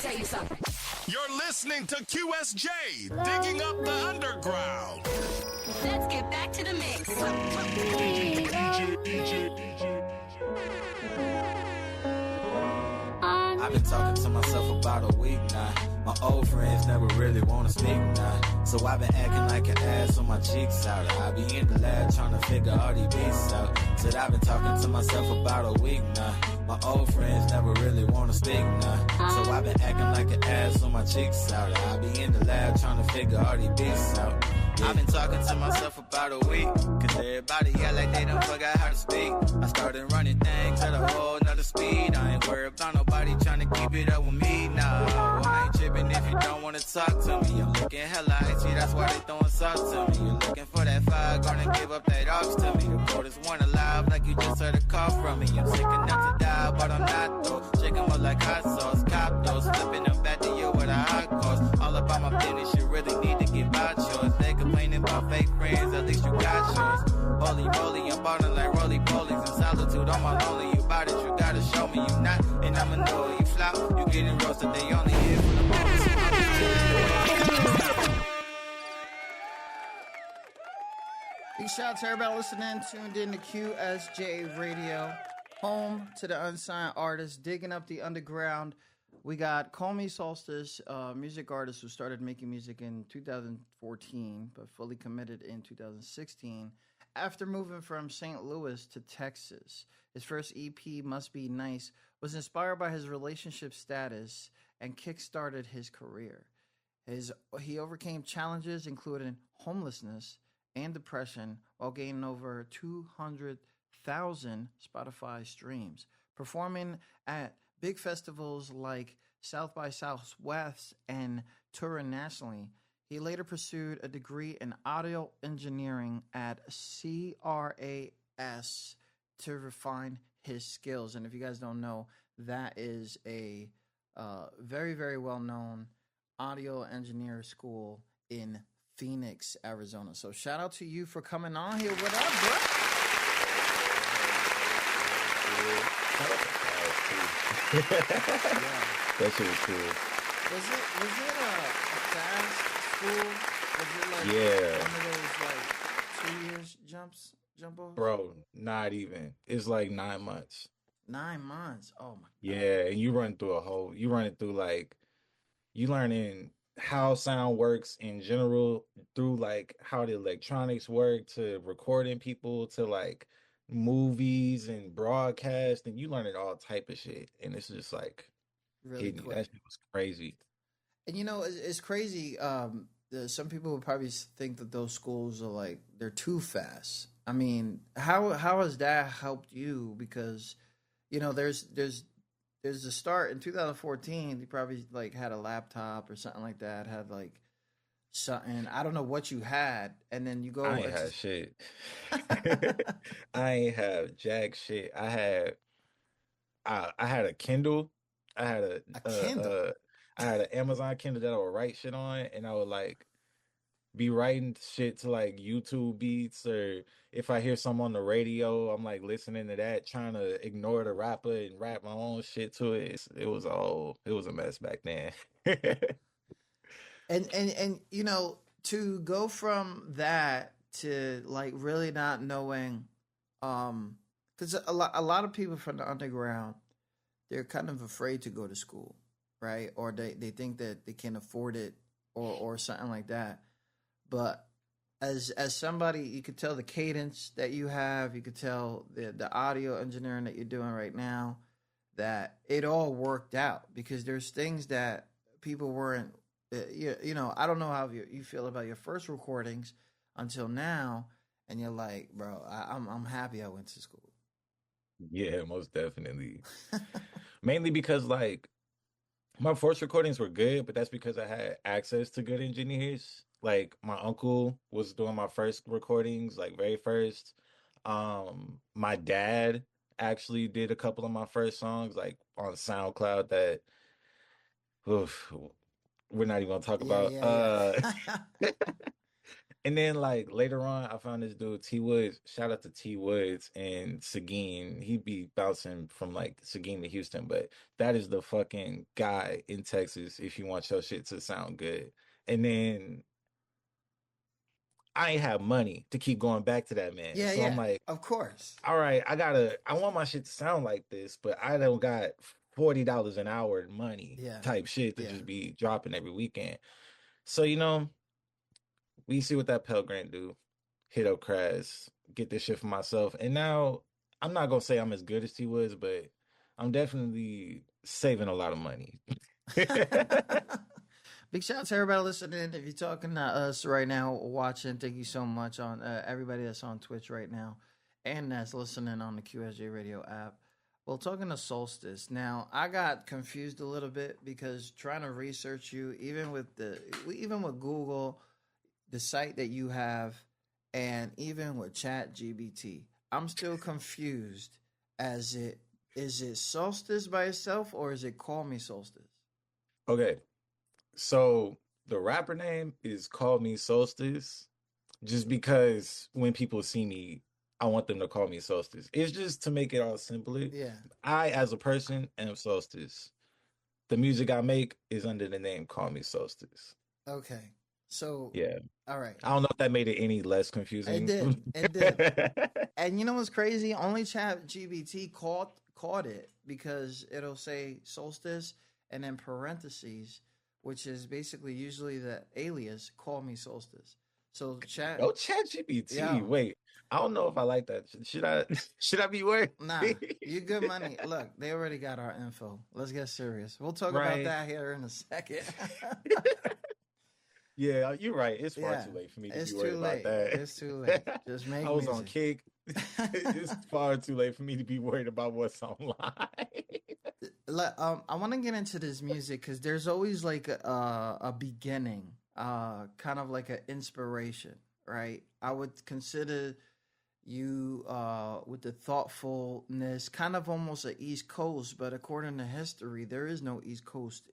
tell you something. You're listening to QSJ, digging up the underground. Let's get back to the mix. I've been talking to myself about a week now. My old friends never really wanna speak now. So I've been acting like an ass with my cheeks out. I be in the lab trying to figure all these beats out. Said I've been talking to myself about a week now. My old friends never really wanna speak now. So I've been acting like an ass with my cheeks out. I be in the lab trying to figure all these beats out. I've been talking to myself about a week, cause everybody act like they don't forgot how to speak. I started running things at a whole nother speed. I ain't worried about nobody trying to keep it up with me, no. I ain't tripping if you don't wanna talk to me. I'm looking hella icy, that's why they throwing salt to me. You're looking for that fire, gonna give up that ox to me. The coldest one alive, like you just heard a call from me. I'm sick enough to die, but I'm not though. Shake 'em up like hot sauce, cop those, flipping them back to you with a hot cost. All about my business, you really need to give out yours. They complaining about fake friends, at least you got yours. Holy moly, I'm ballin' like roly-polies in solitude. On my lonely, you bout it, you gotta show me you not. And I'ma know you flop, you getting roasted, they only here for the moments. Big shout out to everybody listening, tuned in to QSJ Radio, home to the unsigned artists, digging up the underground. We got CallmeSolstice, music artist who started making music in 2014, but fully committed in 2016 after moving from St. Louis to Texas. His first EP, Must Be Nice, was inspired by his relationship status and kickstarted his career. He overcame challenges including homelessness and depression while gaining over 200,000 Spotify streams, performing at big festivals like South by Southwest and touring nationally. He later pursued a degree in audio engineering at CRAS to refine his skills. And if you guys don't know, that is a very, very well-known audio engineer school in Phoenix, Arizona. So shout out to you for coming on here. What up, bro? That shit was cool. Was it a fast school? Was it like one of those like 2 years jump over? Bro, not even. It's like 9 months. 9 months. Oh my God. Yeah, and you run it through like you learning how sound works in general through like how the electronics work to recording people to like movies and broadcast, and you learning all type of shit, and it's just like Really hitting you. quick. That shit was crazy. And you know, it's crazy. Some people would probably think that those schools are like they're too fast. I mean, how has that helped you? Because you know, there's a start in 2014. You probably like had a laptop or something like that. Had like something. I don't know what you had, and then you go. I ain't have shit. I ain't have jack shit. I had a Kindle. I had A Kindle? I had an Amazon Kindle that I would write shit on, and I would like be writing shit to like YouTube beats, or if I hear something on the radio, I'm like listening to that, trying to ignore the rapper and rap my own shit to it. It was a mess back then. And you know, to go from that to like really not knowing, because a lot of people from the underground, they're kind of afraid to go to school, right? Or they think that they can't afford it or something like that. But as somebody, you could tell the cadence that you have, you could tell the audio engineering that you're doing right now, that it all worked out, because there's things that people weren't, you know, I don't know how you feel about your first recordings until now, and you're like, bro, I'm happy I went to school. Yeah, most definitely. Mainly because like my first recordings were good, but that's because I had access to good engineers. Like my uncle was doing my first recordings, like very first. My dad actually did a couple of my first songs, like on SoundCloud that oof, we're not even gonna talk about. Yeah. And then like later on, I found this dude T Woods. Shout out to T Woods and Seguin. He'd be bouncing from like Seguin to Houston, but that is the fucking guy in Texas if you want your shit to sound good. And then I ain't have money to keep going back to that man, Yeah, so I'm yeah, like, of course. all right, I want my shit to sound like this, but I don't got $40 an hour money Yeah, type shit to yeah. just be dropping every weekend. So you know, we see what that Pell Grant do. Hit up Crash, get this shit for myself. And now I'm not gonna say I'm as good as he was, but I'm definitely saving a lot of money. Big shout out to everybody listening. If you're talking to us right now, watching, thank you so much on everybody that's on Twitch right now and that's listening on the QSJ Radio app. Well, talking to Solstice. Now, I got confused a little bit because trying to research you, even with Google, the site that you have, and even with Chat GBT, I'm still confused. Is it Solstice by itself or is it Call Me Solstice? Okay, so the rapper name is CallmeSolstice, just because when people see me, I want them to call me Solstice. It's just to make it all simpler. Yeah. I, as a person, am Solstice. The music I make is under the name Call Me Solstice. Okay. So, Yeah. all right. I don't know if that made it any less It confusing. did. It did. And you know what's crazy? Only Chat GBT caught it because it'll say solstice and then parentheses, which is basically usually the alias, Call Me Solstice. So Chat, Oh, ChatGPT. yeah, Wait, I don't know if I like that. Should I? Should I be worried? nah, you good money. Look, they already got our info. Let's get serious. We'll talk about Right. that here in a second. Yeah, you're right. It's far Yeah, too late for me to it's be worried too about late. that. It's too late. Just make I was on music. kick. It's far too late for me to be worried about what's online. I want to get into this music because there's always like a beginning, kind of like an inspiration, right? I would consider you with the thoughtfulness, kind of almost a East Coast, but according to history, there is no East Coast,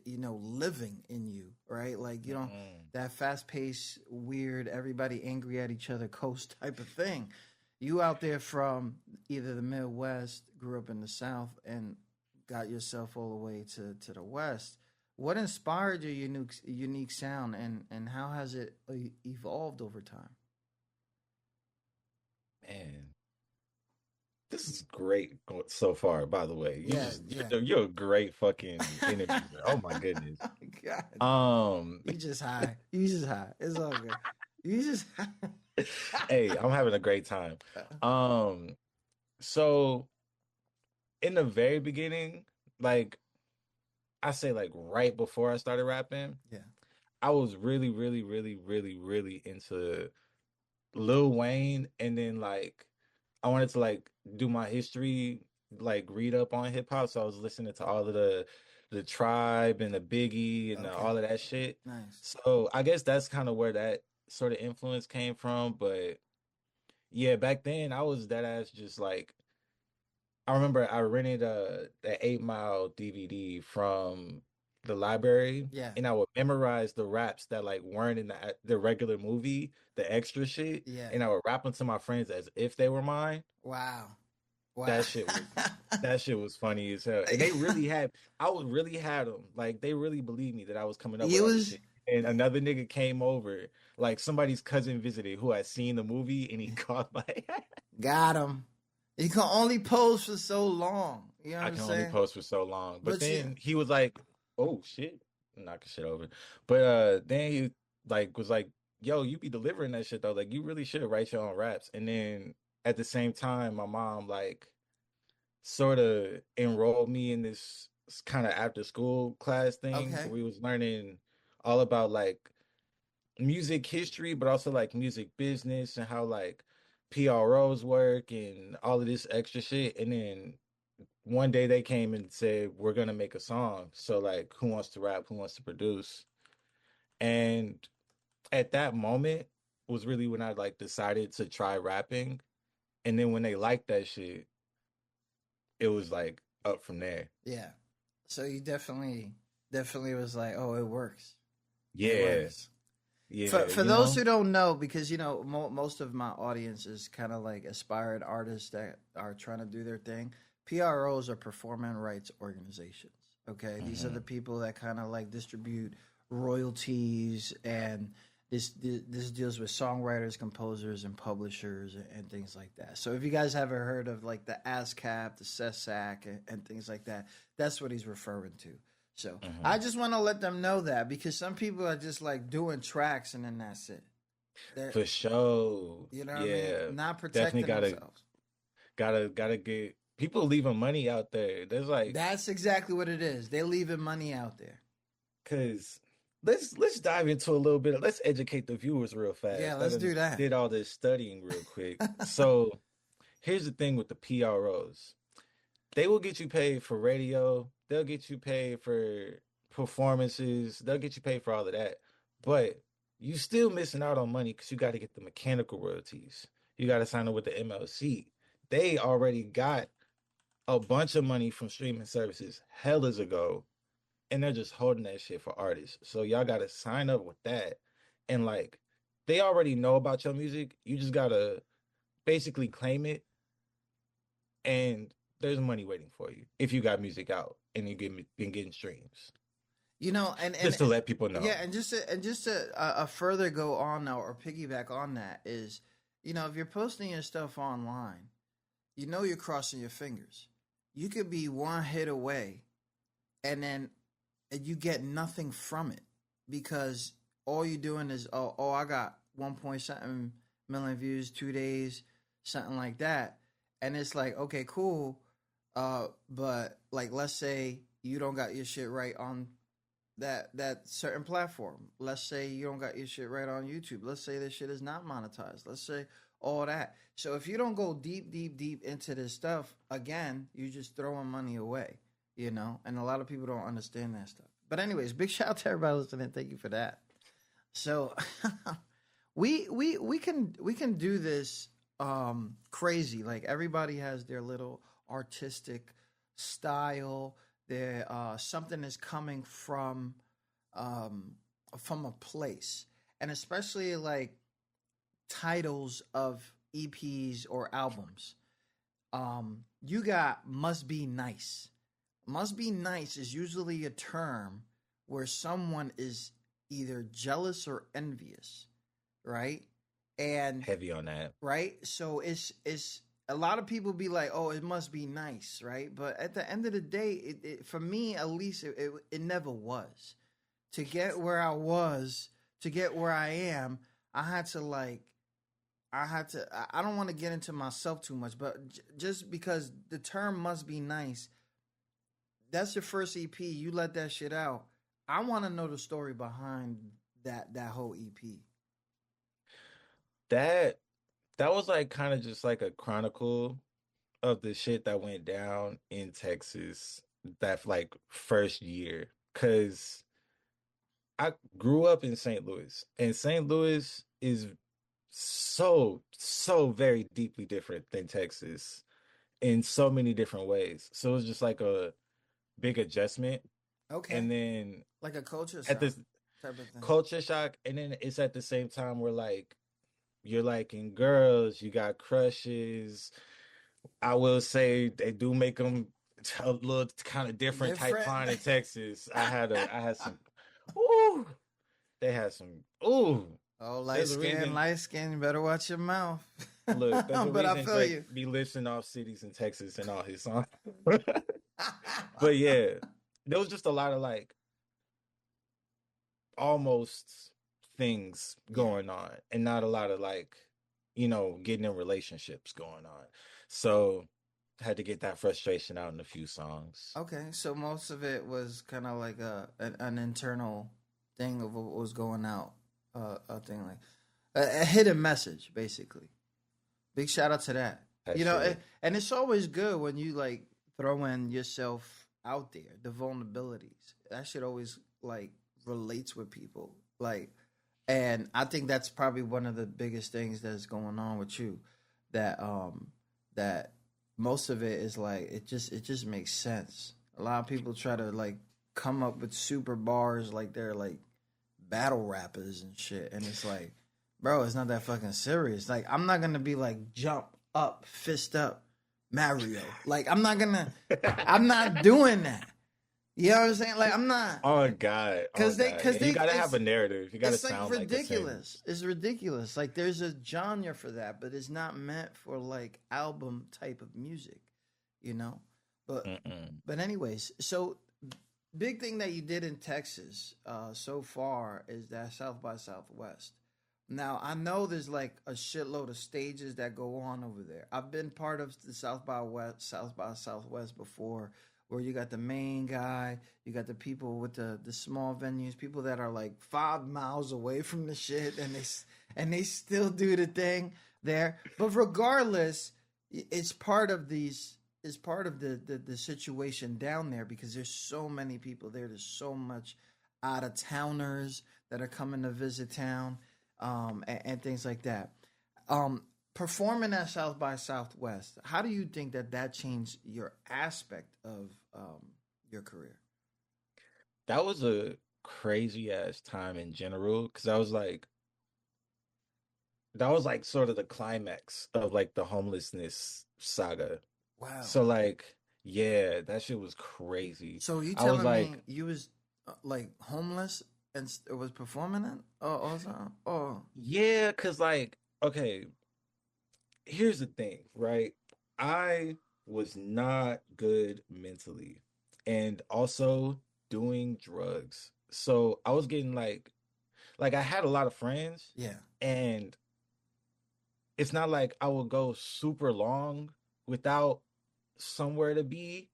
living in you, right? Like that fast paced, weird, everybody angry at each other coast type of thing. You out there from either the Midwest, grew up in the South, and got yourself all the way to the West. What inspired your unique sound, and how has it evolved over time? Man, this is great so far. By the way, Yeah. you're a great fucking interviewer. Oh my goodness. God. You just high. You just high. It's all good. You just Hey, I'm having a great time. So in the very beginning, like I say, like right before I started rapping, yeah. I was really, really, really, really, really into Lil Wayne, and then like I wanted to like do my history, like read up on hip hop. So I was listening to all of the Tribe and the Biggie and Okay. all of that shit. Nice. So I guess that's kind of where that sort of influence came from. But yeah, back then I was that ass just like I remember I rented the 8 Mile DVD from the library, Yeah. and I would memorize the raps that like weren't in the regular movie, the extra shit, Yeah. and I would rap them to my friends as if they were mine. Wow. That shit was funny as hell, and I would really had them like they really believed me that I was coming up with all this shit. And another nigga came over, like somebody's cousin visited who had seen the movie, and he called got him. You can only pose for so long. You know what I I'm can saying? only post for so long. But then yeah. he was like, "Oh shit," knocking shit over. But then he like was like, "Yo, you be delivering that shit though. Like you really should write your own raps." And then at the same time, my mom like sort of enrolled me in this kind of after school class thing. Okay. Where we was learning all about like music history, but also like music business and how like PROs work and all of this extra shit. And then one day they came and said, we're going to make a song. So like, who wants to rap? Who wants to produce? And at that moment was really when I like decided to try rapping. And then when they liked that shit, it was like up from there. Yeah. So you definitely was like, oh, it works. Yeah. It works. Yeah, For those who don't know, because most of my audience is kind of like aspired artists that are trying to do their thing. PROs are performing rights organizations. Okay, these are the people that kind of like distribute royalties, and this deals with songwriters, composers, and publishers and things like that. So if you guys haven't heard of like the ASCAP, the SESAC, and things like that, that's what he's referring to. So I just want to let them know that, because some people are just like doing tracks and then that's it. For sure. You know what I mean? Not protecting Definitely themselves. gotta get people leaving money out there. There's like, That's exactly what it is. They're leaving money out there. cause let's dive into a little bit. Let's educate the viewers real fast. Yeah, let's do that. Did all this studying real quick. So here's the thing with the PROs. They will get you paid for radio. They'll get you paid for performances. They'll get you paid for all of that. But you still missing out on money because you got to get the mechanical royalties. You got to sign up with the MLC. They already got a bunch of money from streaming services hellas ago, and they're just holding that shit for artists. So y'all got to sign up with that. And like, they already know about your music. You just got to basically claim it, and there's money waiting for you if you got music out and you've been getting streams. And Just to let people know. Yeah, and just to further go on now, or piggyback on that, is, if you're posting your stuff online, you're crossing your fingers. You could be one hit away, and then you get nothing from it, because all you're doing is, I got 1.7 million views, 2 days, something like that. And it's like, okay, cool. But like, let's say you don't got your shit right on that certain platform. Let's say you don't got your shit right on YouTube. Let's say this shit is not monetized. Let's say all that. So if you don't go deep into this stuff, again, you're just throwing money away, and a lot of people don't understand that stuff. But anyways, big shout out to everybody listening. Thank you for that. So we can do this crazy. Like, everybody has their little artistic style. There something is coming from a place, and especially like titles of EPs or albums. You got "must be nice." Must be nice is usually a term where someone is either jealous or envious, right? And Heavy on that. right? So it's a lot of people be like, "Oh, it must be nice," right? But at the end of the day, it for me at least, it never was. To get where I was, to get where I am, I don't want to get into myself too much, but just because the term "must be nice," that's your first EP. You let that shit out. I want to know the story behind that whole EP. That was like kind of just like a chronicle of the shit that went down in Texas that like first year. Cause I grew up in St. Louis, and St. Louis is so very deeply different than Texas in so many different ways. So it was just like a big adjustment. Okay. And then Like a culture shock at this type of thing. culture shock, and then it's at the same time where like you're liking girls, you got crushes. I will say they do make them a little kind of different type fine in Texas. I had some, ooh, they had some, ooh. Oh, There's light skin, you better watch your mouth. Look, there's a But I reason feel Drake you. be listing off cities in Texas and all his songs. But yeah, there was just a lot of like almost things going on, and not a lot of like, getting in relationships going on. So had to get that frustration out in a few songs. Okay, so most of it was kind of like an internal thing of what was going out, a thing like a hidden message, basically. Big shout out to that. And it's always good when you like throw in yourself out there, the vulnerabilities. That shit always like relates with people, like, and I think that's probably one of the biggest things that's going on with you, that that most of it is like it just makes sense. A lot of people try to like come up with super bars like they're like battle rappers and shit, and it's like, bro, it's not that fucking serious. Like, I'm not gonna be like jump up, fist up, Mario. Like, I'm not doing that. You know what I'm saying? Like, I'm not. Oh God! Because you gotta have a narrative. You gotta it's like sound ridiculous. It's ridiculous. Like, there's a genre for that, but it's not meant for like album type of music, you know. But anyways, so big thing that you did in Texas so far is that South by Southwest. Now I know there's like a shitload of stages that go on over there. I've been part of the South by Southwest before, where you got the main guy, you got the people with the small venues, people that are like 5 miles away from the shit, and they still do the thing there. But regardless, it's part of these. Is part of the situation down there, because there's so many people there. There's so much out of towners that are coming to visit town, and things like that. Performing at South by Southwest, how do you think that changed your aspect of your career? That was a crazy ass time in general, because that was like sort of the climax of like the homelessness saga. Wow. So like, yeah, that shit was crazy. So you I was telling like, me you was like homeless and was performing it? Oh. yeah, cause like, okay, here's the thing, right? I was not good mentally, and also doing drugs. So I was getting like I had a lot of friends, Yeah. and it's not like I would go super long without somewhere to be,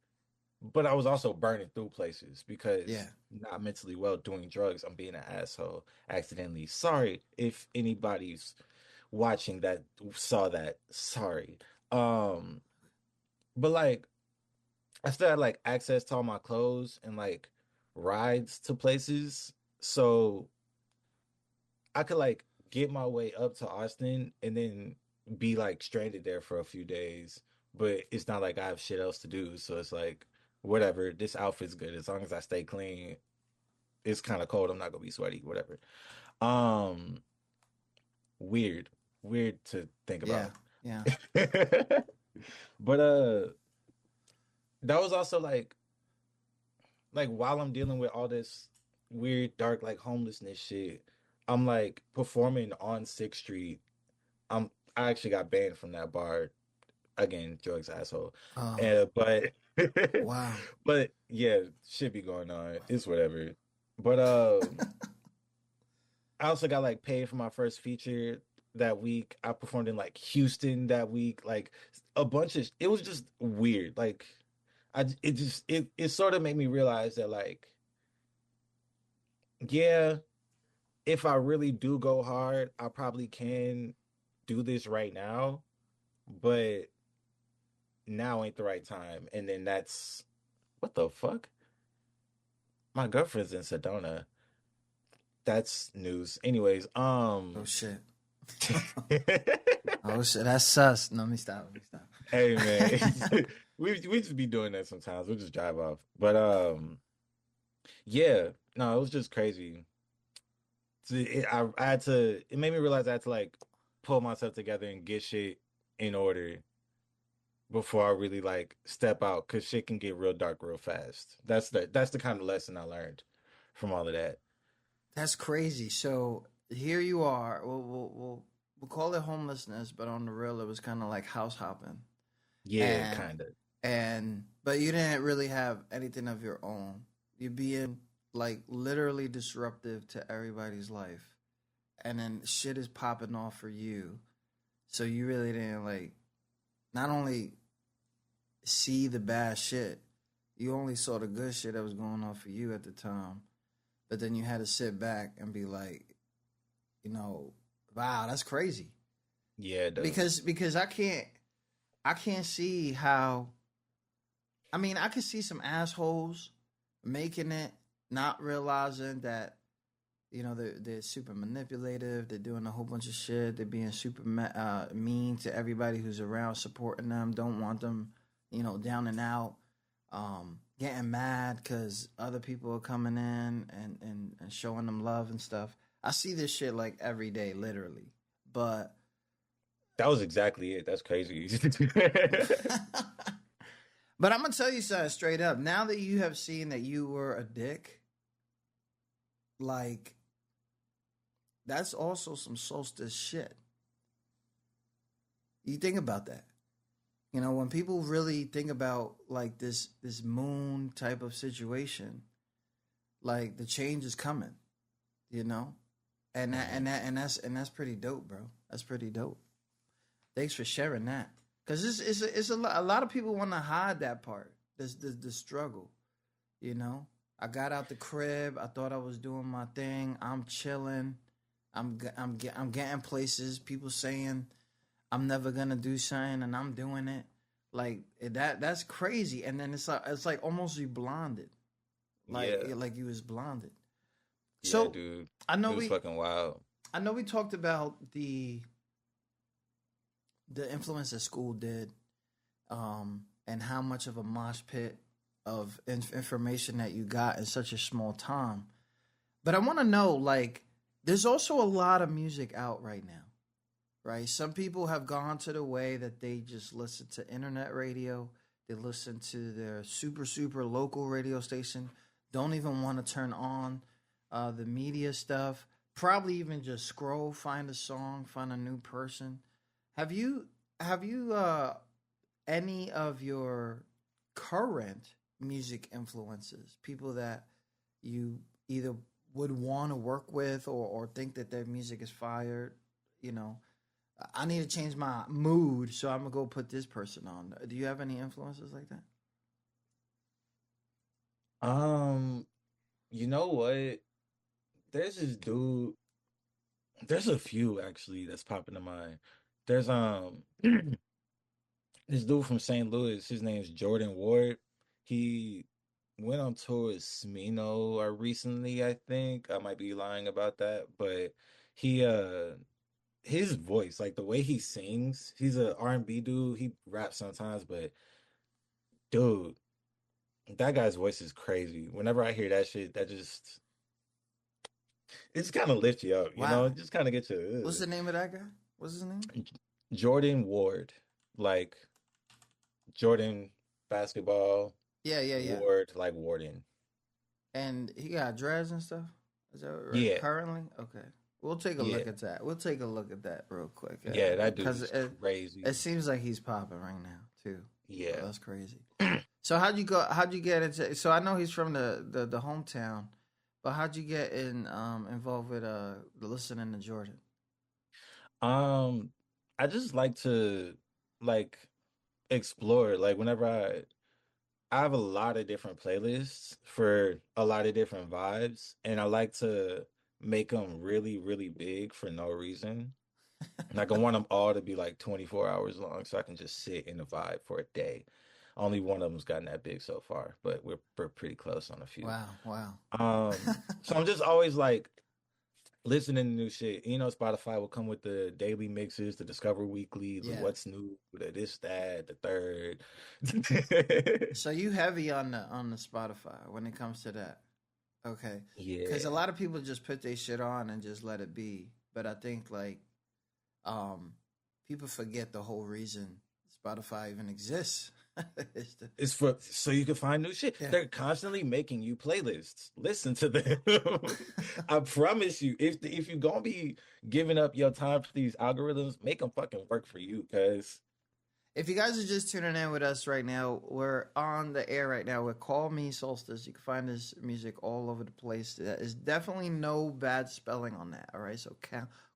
but I was also burning through places because not mentally well doing drugs. I'm being an asshole accidentally. Sorry if anybody's watching that saw that. Sorry. But like I still had like access to all my clothes and like rides to places. So I could like get my way up to Austin and then be like stranded there for a few days, but it's not like I have shit else to do. So it's like, whatever, this outfit's good. As long as I stay clean, it's kind of cold. I'm not gonna be sweaty, whatever. Um, weird to think about. Yeah. But that was also like while I'm dealing with all this weird, dark, like homelessness shit, I'm like performing on 6th Street. I actually got banned from that bar. Again, drugs, asshole. But Wow. But yeah, shit be going on. It's whatever. But I also got like paid for my first feature that week. I performed in like Houston that week. Like a bunch of it was just weird. Like it sort of made me realize that like, yeah, if I really do go hard, I probably can do this right now, but now ain't the right time. And then that's what the fuck? My girlfriend's in Sedona. That's news. Anyways, Oh shit. Oh shit, that's sus. No, let me stop. Hey man. we just be doing that sometimes. We'll just drive off. But yeah, no, it was just crazy. It made me realize I had to like pull myself together and get shit in order before I really like step out, because shit can get real dark real fast. That's the kind of lesson I learned from all of that. That's crazy. So here you are. We'll call it homelessness, but on the real, it was kind of like house hopping. Yeah, kind of. But you didn't really have anything of your own. You're being like literally disruptive to everybody's life, and then shit is popping off for you. So you really didn't like not only see the bad shit, you only saw the good shit that was going on for you at the time. But then you had to sit back and be like, you know, wow, that's crazy. Yeah, it does. Because I can't see how. I mean, I could see some assholes making it, not realizing that, you know, they're super manipulative. They're doing a whole bunch of shit. They're being super mean to everybody who's around, supporting them. Don't want them, you know, down and out. getting mad because other people are coming in and showing them love and stuff. I see this shit like every day, literally. But That was exactly it. That's crazy. but I'm gonna tell you something straight up. Now that you have seen that you were a dick, like that's also some solstice shit. You think about that. You know, when people really think about like this moon type of situation, like the change is coming, you know? And that's pretty dope, bro. That's pretty dope. Thanks for sharing that. Cuz it's a lot of people want to hide that part. The struggle, you know? I got out the crib, I thought I was doing my thing. I'm chilling. I'm getting places. People saying I'm never gonna do something, and I'm doing it. Like that's crazy. And then it's like almost you blinded, like you was blinded. So yeah, dude. I know It was fucking wild. I know we talked about the influence that school did, and how much of a mosh pit of information that you got in such a small time. But I want to know, like, there's also a lot of music out right now, right? Some people have gone to the way that they just listen to internet radio. They listen to their super local radio station. Don't even want to turn on the media stuff. Probably even just scroll, find a song, find a new person. Have you any of your current music influences, people that you either would want to work with or think that their music is fired, you know, I need to change my mood, so I'm gonna go put this person on. Do you have any influences like that? You know what? There's this dude. There's a few actually that's popping to mind. There's this dude from St. Louis. His name's Jordan Ward. He went on tour with Smino recently, I think. I might be lying about that, but he his voice, like the way he sings, he's a R&B dude. He raps sometimes, but dude, that guy's voice is crazy. Whenever I hear that shit, that just it's kind of lifts you up, you know? Wow. It just kind of gets you. What's the name of that guy? What's his name? Jordan Ward, like Jordan basketball. Yeah. Ward, like Warden. And he got dreads and stuff. Is that right? Yeah. Currently, okay. We'll take a Yeah. look at that. We'll take a look at that real quick. Yeah, that dude because is crazy. it seems like he's popping right now too. Yeah. So that's crazy. So how'd you get into? So I know he's from the hometown, but how'd you get involved with listening to Jordan? I just like to like explore. Like whenever I have a lot of different playlists for a lot of different vibes, and I like to make them really, really big for no reason. Like I want them all to be like 24 hours long, so I can just sit in the vibe for a day. Only one of them's gotten that big so far, but we're pretty close on a few. Wow. So I'm just always like listening to new shit. You know, Spotify will come with the daily mixes, the Discover Weekly, the Yeah. What's New, the this, that, the third. So you heavy on the Spotify when it comes to that? Okay. Yeah. Because a lot of people just put their shit on and just let it be, but I think like people forget the whole reason Spotify even exists. It's for so you can find new shit. Yeah. They're constantly making you playlists. Listen to them. I promise you, if you're gonna be giving up your time for these algorithms, make them fucking work for you. Cause If you guys are just tuning in with us right now, we're on the air right now with Call Me Solstice. You can find this music all over the place. There's definitely no bad spelling on that. All right, so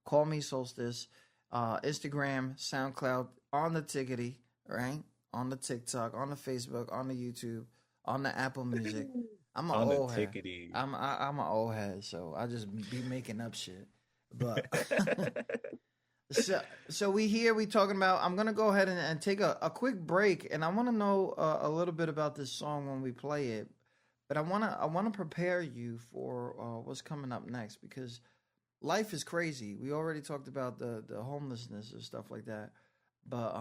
Call Me Solstice, Instagram, SoundCloud, on the Tickety, right? On the TikTok, on the Facebook, on the YouTube, on the Apple Music. I'm an on the old head. Tickety. I'm an old head, so I just be making up shit. But so we talking about. I'm gonna go ahead and take a quick break, and I want to know a little bit about this song when we play it. But I wanna prepare you for what's coming up next, because life is crazy. We already talked about the homelessness and stuff like that, but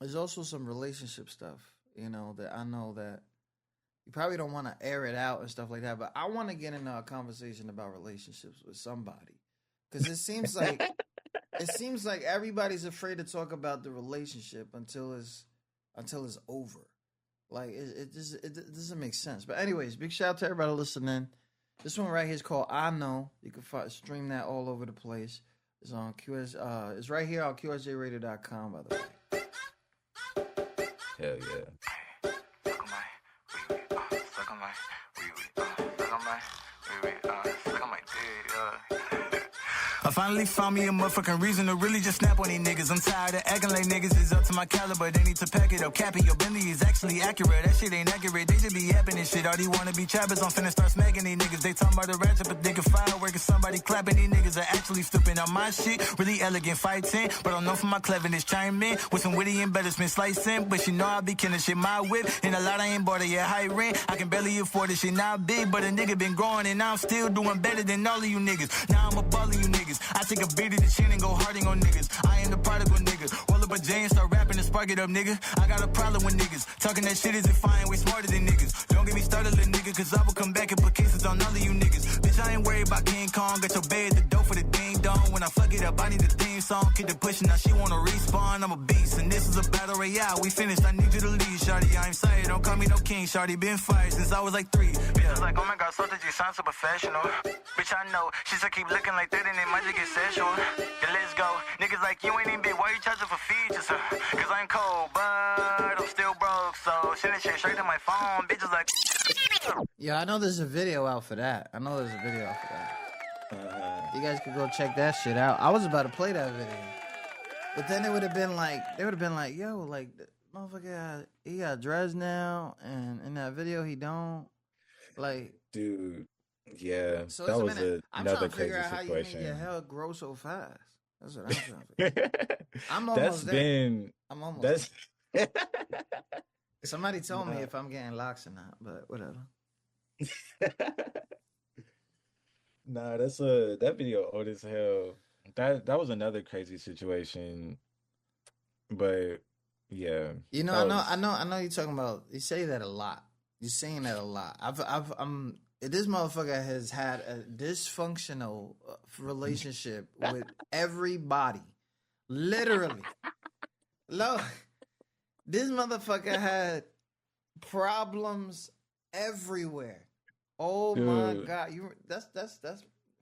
there's also some relationship stuff, you know, that I know that you probably don't want to air it out and stuff like that. But I want to get into a conversation about relationships with somebody, because it seems like everybody's afraid to talk about the relationship until it's over. Like it doesn't make sense. But anyways, big shout out to everybody listening. This one right here is called "I Know." You can stream that all over the place. It's on QS. It's right here on QSJRadio.com. By the way. Hell yeah. I finally found me a motherfucking reason to really just snap on these niggas. I'm tired of acting like niggas is up to my caliber. They need to pack it up. Cappy, your Bentley is actually accurate. That shit ain't accurate. They should be yapping and shit. All these wanna be trappers, I'm finna start smacking these niggas. They talking about the ratchet, but thinking firework and somebody clapping. These niggas are actually stupid on my shit. Really elegant fighting, but I'm known for my cleverness. Chime in with some witty embellishments slicing. But you know I be killing shit. My whip, and a lot I ain't bought it yet. High rent, I can barely afford this shit. Not big, but a nigga been growing, and now I'm still doing better than all of you niggas. Now I'm a ball of you niggas. I take a beat to the chin and go harding on niggas. I ain't the prodigal nigga. Roll up a J and start rapping and spark it up, nigga. I got a problem with niggas. Talking that shit isn't fine, way smarter than niggas. Don't get me started, little nigga, cause I will come back and put cases on all of you niggas. Bitch, I ain't worried about King Kong. Got your bed at the door for the ding dong. When I fuck it up, I need the theme song. Keep it pushing, now she wanna respawn. I'm a beast, and this is a battle royale. We finished, I need you to lead, shawty. I'm sorry, don't call me no king, shawty. Been fired since I was like 3. Bitches like, oh my god, so did you sound so professional? Bitch, I know. She said keep looking like that and it might just get sexual. Yeah, let's go. Niggas like you ain't even big. Why you charging for features? Cause I'm cold, but I'm still broke. So send that shit straight to my phone. Bitches like. Yeah, I know there's a video out for that. You guys could go check that shit out. I was about to play that video, but then they would have been like, yo, like, motherfucker, he got dreads now, and in that video he don't. Like, Dude, yeah, so that was I'm another trying to crazy figure out how you situation. make your hair grow so fast. That's what I'm trying to figure out. I'm almost That's there. been I'm almost that's there. Somebody told me if I'm getting locks or not, but whatever. nah, that video old as hell. That was another crazy situation. But yeah. You know, that I know you're talking about, you say that a lot. You're saying that a lot. This motherfucker has had a dysfunctional relationship with everybody. Literally. Look, this motherfucker had problems everywhere. Oh my god, that's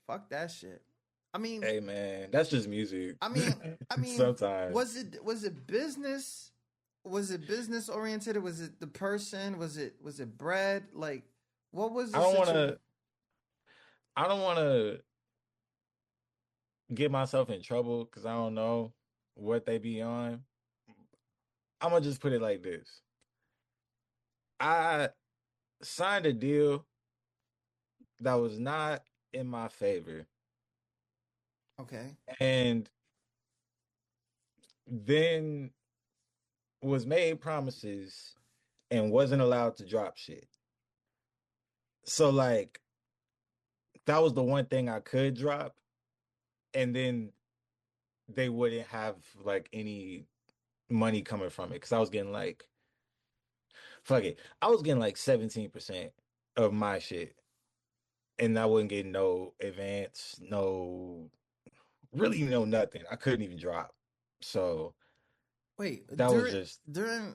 fuck that shit. I mean, Hey man, that's just music. I mean, sometimes was it business? Was it business oriented? Was it the person? Was it bread? Like, what was the situation? I don't wanna get myself in trouble because I don't know what they be on. I'm gonna just put it like this. I signed a deal that was not in my favor. Okay. And then was made promises and wasn't allowed to drop shit. So like that was the one thing I could drop, and then they wouldn't have like any money coming from it because I was getting like fuck it. I was getting like 17% of my shit. And I wasn't getting no advance, really nothing. I couldn't even drop. So Wait, that was just during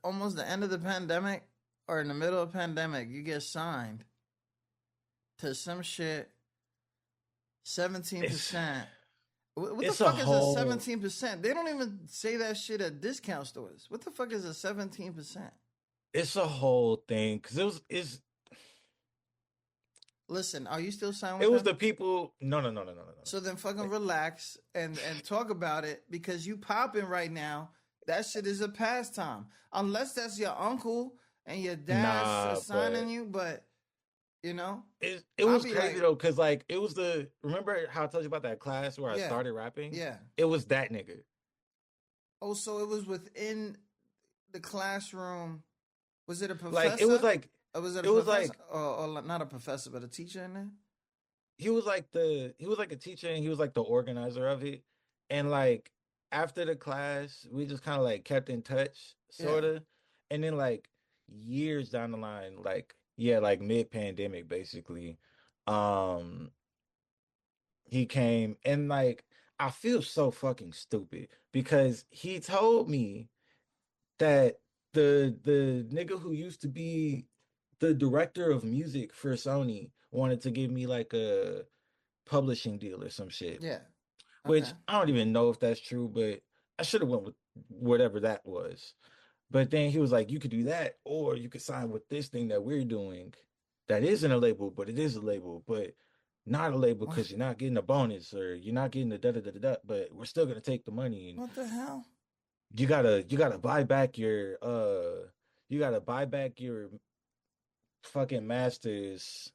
almost the end of the pandemic or in the middle of the pandemic, you get signed to some shit 17%. What the fuck is a 17%? They don't even say that shit at discount stores. What the fuck is a 17%? It's a whole thing because it's. Listen, are you still signed with It was them? the people. No. So then fucking relax and talk about it because you popping right now. That shit is a pastime. Unless that's your uncle and your dad's signing you, but you know? It was crazy though, because like it was remember how I told you about that class where I started rapping? Yeah. It was that nigga. Oh, so it was within the classroom. Was it a professor? Like it was like was it a it was professor? like or not a professor, but a teacher in there? he was like a teacher and he was like the organizer of it. And like after the class, we just kind of like kept in touch, sort of. And then like years down the line, like yeah, like mid-pandemic basically. Um he came and like I feel so fucking stupid because he told me that the nigga who used to be the director of music for Sony wanted to give me like a publishing deal or some shit. Yeah. Okay. Which I don't even know if that's true, but I should have went with whatever that was. But then he was like, you could do that, or you could sign with this thing that we're doing that isn't a label, but it is a label, but not a label What? because you're not getting a bonus or you're not getting the da da da da da, but we're still gonna take the money and What the hell? you gotta buy back your you gotta buy back your fucking masters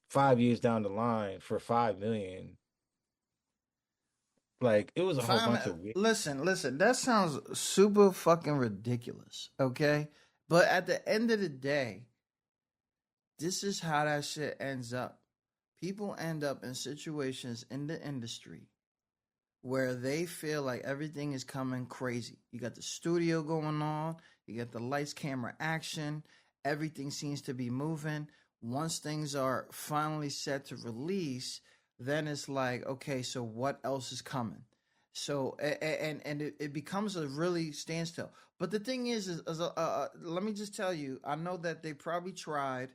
5 years down the line for 5 million. Like it was a whole bunch of weird. Listen. That sounds super fucking ridiculous. Okay, but at the end of the day, this is how that shit ends up. People end up in situations in the industry where they feel like everything is coming crazy. You got the studio going on, you got the lights, camera, action, everything seems to be moving. Once things are finally set to release, then it's like, okay, so what else is coming? So and it becomes a really standstill. But the thing is let me just tell you, I know that they probably tried,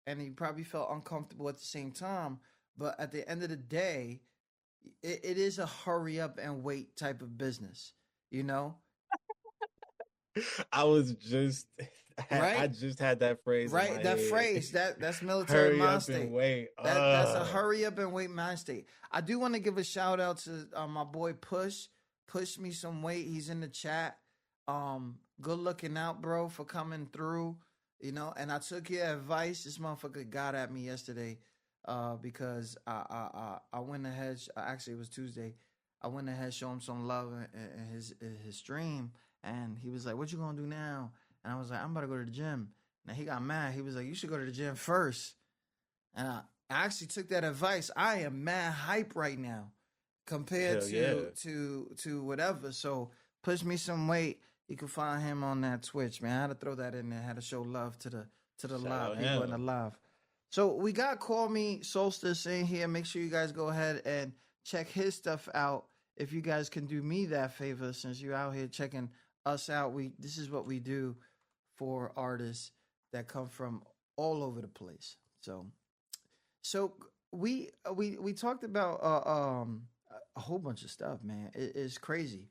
and he probably felt uncomfortable at the same time. But at the end of the day, it is a hurry up and wait type of business, you know? I was just I Right? just had that phrase in Right? my That head. phrase, that's military Hurry mind up and state. wait. That's a hurry up and wait mind state. I do want to give a shout out to my boy Push. Push me some weight. He's in the chat. Good looking out, bro, for coming through. You know, and I took your advice. This motherfucker got at me yesterday, because I went ahead. Actually, it was Tuesday. I went ahead, show him some love in his stream, and he was like, "What you gonna do now?" And I was like, "I'm about to go to the gym." Now he got mad. He was like, "You should go to the gym first." And I actually took that advice. I am mad hype right now compared Hell yeah. to whatever. So push me some weight. You can find him on that Twitch, man. I had to throw that in there. I had to show love to the Shout live out people in the him. live. So we got Call Me Solstice in here. Make sure you guys go ahead and check his stuff out. If you guys can do me that favor, since you're out here checking us out, this is what we do for artists that come from all over the place. So we talked about a whole bunch of stuff, man. It's crazy,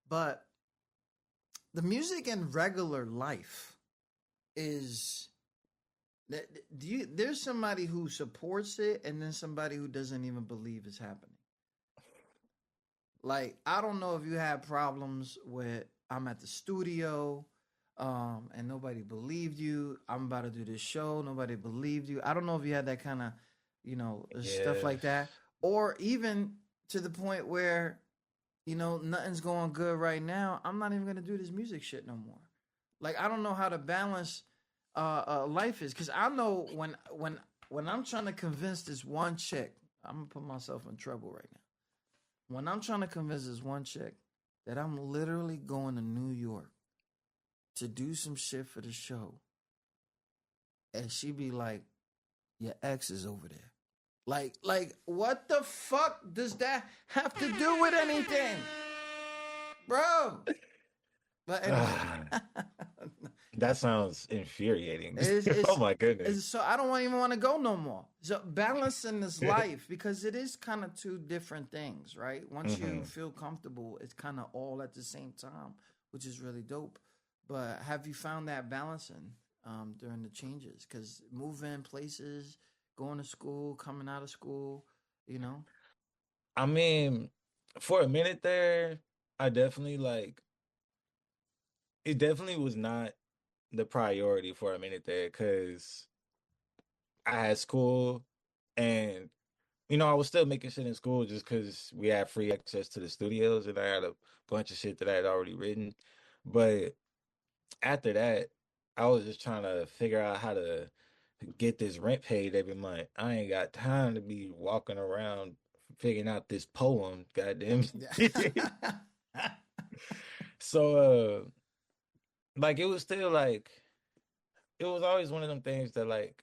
but the music in regular life is there's somebody who supports it and then somebody who doesn't even believe it's happening. Like, I don't know if you had problems with I'm at the studio, and nobody believed you. I'm about to do this show, nobody believed you. I don't know if you had that kind of, stuff Yeah. like that, or even to the point where, nothing's going good right now. I'm not even gonna do this music shit no more. Like, I don't know how to balance life is, because I know when I'm trying to convince this one chick, I'm gonna put myself in trouble right now. When I'm trying to convince this one chick that I'm literally going to New York to do some shit for the show, and she be like, "Your ex is over there." Like, what the fuck does that have to do with anything, bro? But anyway, That sounds infuriating. it's, Oh my goodness. so I don't even want to go no more. So balancing this life, because it is kind of two different things, right? Once you feel comfortable, it's kind of all at the same time, which is really dope. But have you found that balancing during the changes? Because moving places, going to school, coming out of school, you know? I mean, for a minute there, I definitely like it definitely was not the priority for a minute there because I had school and I was still making shit in school just because we had free access to the studios and I had a bunch of shit that I had already written. But after that, I was just trying to figure out how to get this rent paid every month. I ain't got time to be walking around figuring out this poem, goddamn. So like it was still like it was always one of them things that like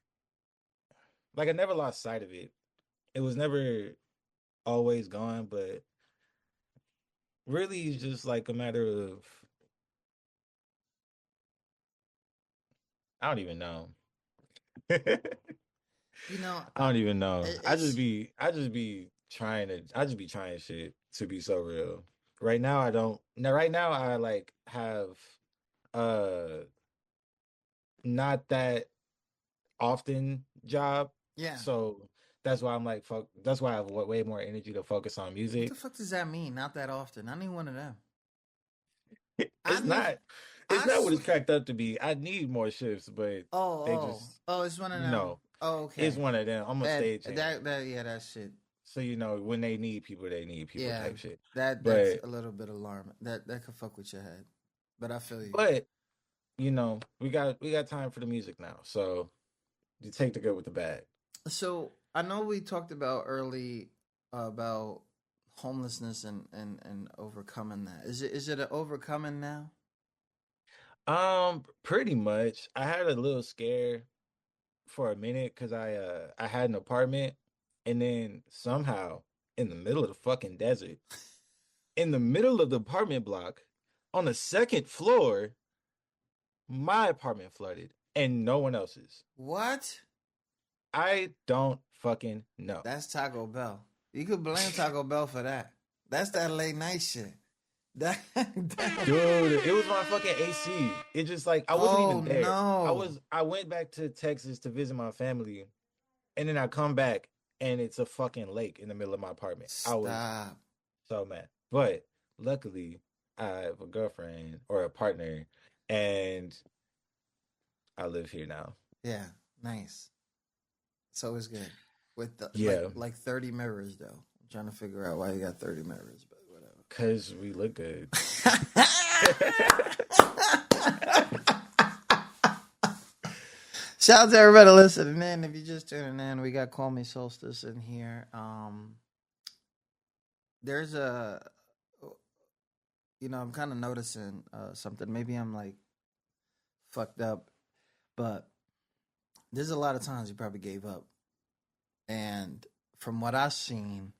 I never lost sight of it. It was never always gone, but really it's just like a matter of I don't even know. I You know, don't even know. it's I just be trying shit to be so real. Right now I don't now right now I like have uh not that often job. yeah. So that's why I'm like that's why I have way more energy to focus on What the music. fuck does that mean? Not that often. I need one of them. I It's need. not it's I. not what it's cracked up to be. I need more shifts, but Oh, they oh, just oh! It's one of you them. know, Oh, it's okay. one of them. I'm a stagehand. Yeah, that shit. So when they need people Yeah, type shit. that's But a little bit alarming. That could fuck with your head. But I feel you. but we got time for the music now. So you take the good with the bad. So I know we talked about early about homelessness and overcoming that. Is it an overcoming now? Pretty much. I had a little scare for a minute because I had an apartment and then somehow in the middle of the fucking desert, in the middle of the apartment block, on the second floor, my apartment flooded and no one else's. What? I don't fucking know. That's Taco Bell. You could blame Taco Bell for that. That's that late night shit. Dude, it was my fucking AC. It just like I wasn't Oh even there. no. I went back to Texas to visit my family and then I come back and it's a fucking lake in the middle of my apartment. I was Stop. so mad. But luckily I have a girlfriend or a partner and I live here now. Yeah, nice. So it's good. With the Yeah. like 30 mirrors though. I'm trying to figure out why you got 30 mirrors, but whatever. Cause we look good. Shout out to everybody listening in. If you're just tuning in, we got Call Me Solstice in here. There's I'm kind of noticing something. Maybe I'm like fucked up, but there's a lot of times you probably gave up. And from what I've seen,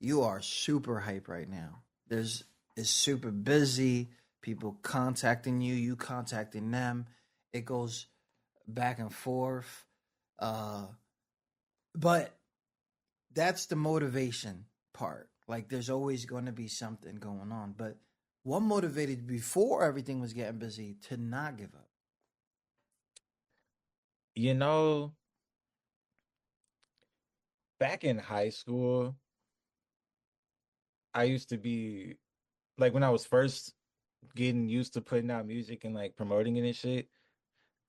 you are super hype right now. It's super busy. People contacting you, you contacting them. It goes back and forth. But that's the motivation part. Like there's always going to be something going on. But what motivated you before everything was getting busy to not give up? You know, back in high school, I used to be like when I was first getting used to putting out music and like promoting it and shit,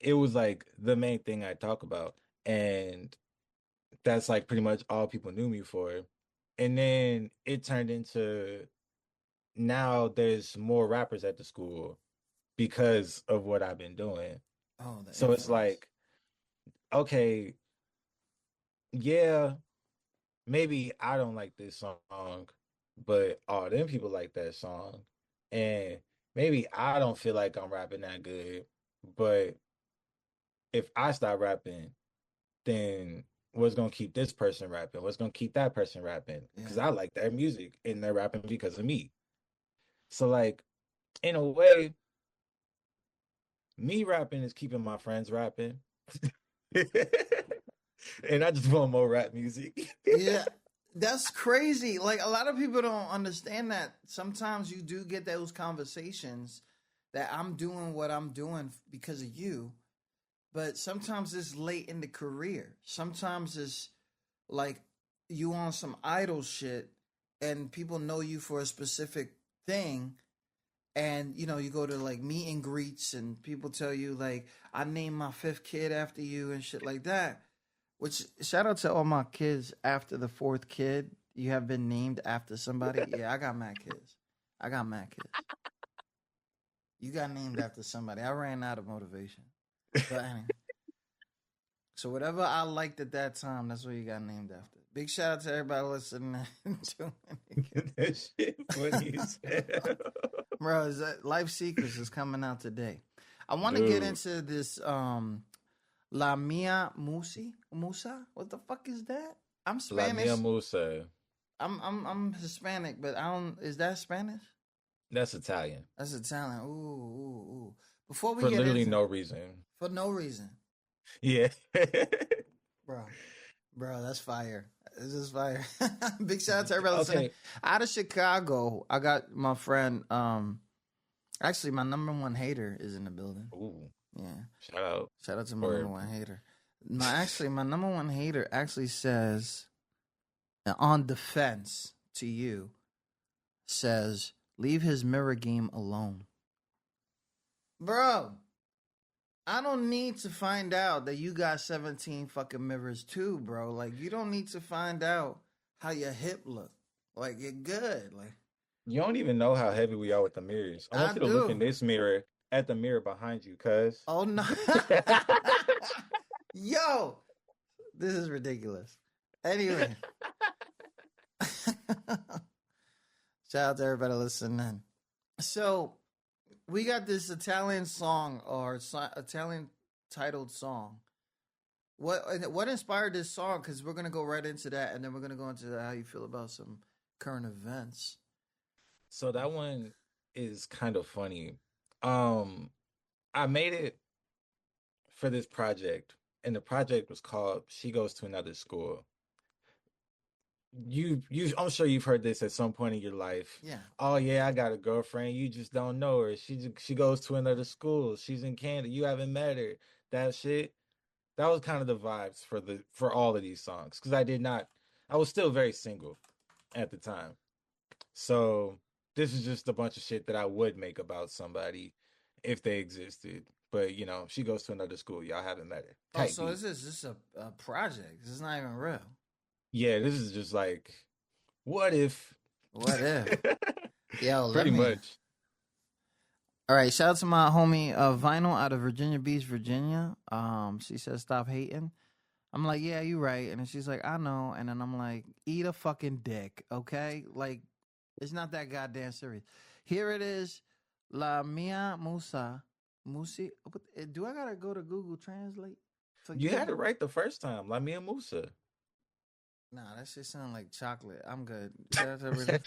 it was like the main thing I talk about. And that's like pretty much all people knew me for. And then it turned into now there's more rappers at the school because of what I've been doing. Oh, the So it's influence. like, okay, yeah, maybe I don't like this song, but all them people like that song. And maybe I don't feel like I'm rapping that good, but if I stop rapping, then what's gonna keep this person rapping? What's gonna keep that person rapping? Because Yeah. I like their music and they're rapping because of me. So like in a way, me rapping is keeping my friends rapping. And I just want more rap music. Yeah, that's crazy. Like a lot of people don't understand that. Sometimes you do get those conversations that I'm doing what I'm doing because of you, but sometimes it's late in the career. Sometimes it's like you on some idol shit and people know you for a specific thing and you go to like meet and greets and people tell you like I named my fifth kid after you and shit like that. Which shout out to all my kids after the fourth kid. You have been named after somebody. Yeah, I got mad kids. I got mad kids. You got named after somebody. I ran out of motivation. But anyway. So whatever I liked at that time, that's what you got named after. Big shout out to everybody listening to That shit funny as hell. Bro, Life Secrets is coming out today. I want to get Dude. into this La Mia Musa? What the fuck is that? I'm La Spanish. Mia Musa. I'm Hispanic, but I don't. Is that Spanish? That's Italian. That's Italian. Ooh. Before we For get literally into no reason. for no reason, Yeah. bro, that's fire. This is fire. Big shout out to everybody listening. Okay. Out of Chicago, I got my friend. Actually, my number one hater is in the building. Ooh. Yeah. Shout out to my Word. number one hater. My number one hater actually says, on defense to you, says, leave his mirror game alone. Bro, I don't need to find out that you got 17 fucking mirrors too, bro. Like, you don't need to find out how your hip look. Like, you're good. Like, You don't even know how heavy we are with the mirrors. I want you to look in this mirror at the mirror behind you, cuz. oh no. Yo, this is ridiculous. Anyway. Shout out to everybody listening. So, we got this Italian song or Italian titled song. What inspired this song? Because we're gonna go right into that, and then we're gonna go into how you feel about some current events. So that one is kind of funny. I made it for this project, and the project was called She Goes to Another School. I'm sure you've heard this at some point in your life. Yeah. Oh yeah, I got a girlfriend. You just don't know her. She goes to another school. She's in Canada. You haven't met her. That shit. That was kind of the vibes for all of these songs, because I was still very single at the time. So this is just a bunch of shit that I would make about somebody if they existed. But she goes to another school. Y'all haven't met her. Oh, so this is just a project. This is not even real. Yeah, this is just like, what if? What if? Yo, Pretty much. All right, shout out to my homie Vinyl out of Virginia Beach, Virginia. She says, stop hating. I'm like, yeah, you right. And then she's like, I know. And then I'm like, eat a fucking dick, okay? Like, it's not that goddamn serious. Here it is, La Mia Musa. Musi? Do I gotta go to Google Translate? You had it right the first time, La Mia Musa. Nah, that shit sound like chocolate. I'm good. Shout out to everybody.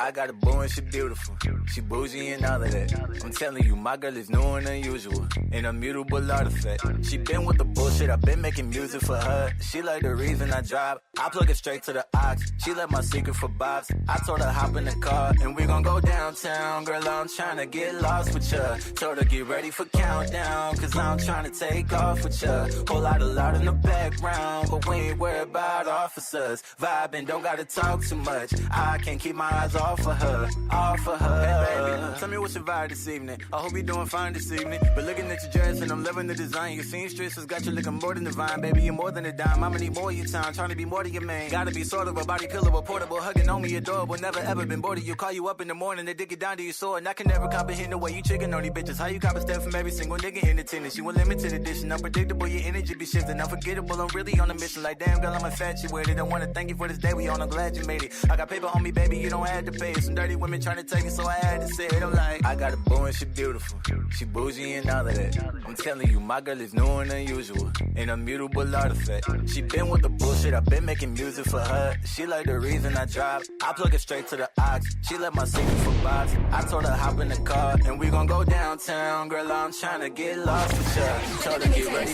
I got a boo and she beautiful. She bougie and all of that. I'm telling you, my girl is new and unusual. An immutable artifact. She been with the bullshit, I've been making music for her. She like the reason I drive. I plug it straight to the ox. She left my secret for Bob's. I told her hop in the car and we gon' go downtown. Girl, I'm trying to get lost with ya. Told her get ready for countdown, cause I'm trying to take off with ya. Whole lot of loud in the background, but we ain't worried about officers. Vibing, don't gotta talk too much. I can't keep my eyes off of her, off of her. Hey baby, tell me what's your vibe this evening. I hope you're doing fine this evening. But looking at your dress and I'm loving the design. Your seamstress has got you looking more than divine. Baby, you're more than a dime. I'ma need more of your time, trying to be more to your man. Gotta be sort of a body pillow, a portable, hugging on me, adorable. Never ever been bored of you. Call you up in the morning, they dig it down to your soul. And I can never comprehend the way you chicken on these bitches. How you cop a step from every single nigga in attendance. You a limited edition, unpredictable, your energy be shifting, unforgettable. I'm really on a mission, like damn girl, I'm infatuated. I wanna thank you for this day we on, I'm glad you made it. I got paper on me, baby, you don't have to pay. Some dirty women trying to take it, so I had to say it. I'm like, I got a boo and she beautiful. She bougie and all of that. I'm telling you, my girl is new and unusual. An immutable artifact. She been with the bullshit, I've been making music for her. She like the reason I drive. I plug it straight to the ox. She left my secret for Bob's. I told her hop in the car and we gon' go downtown. Girl, I'm trying to get lost with ya. Told her get ready.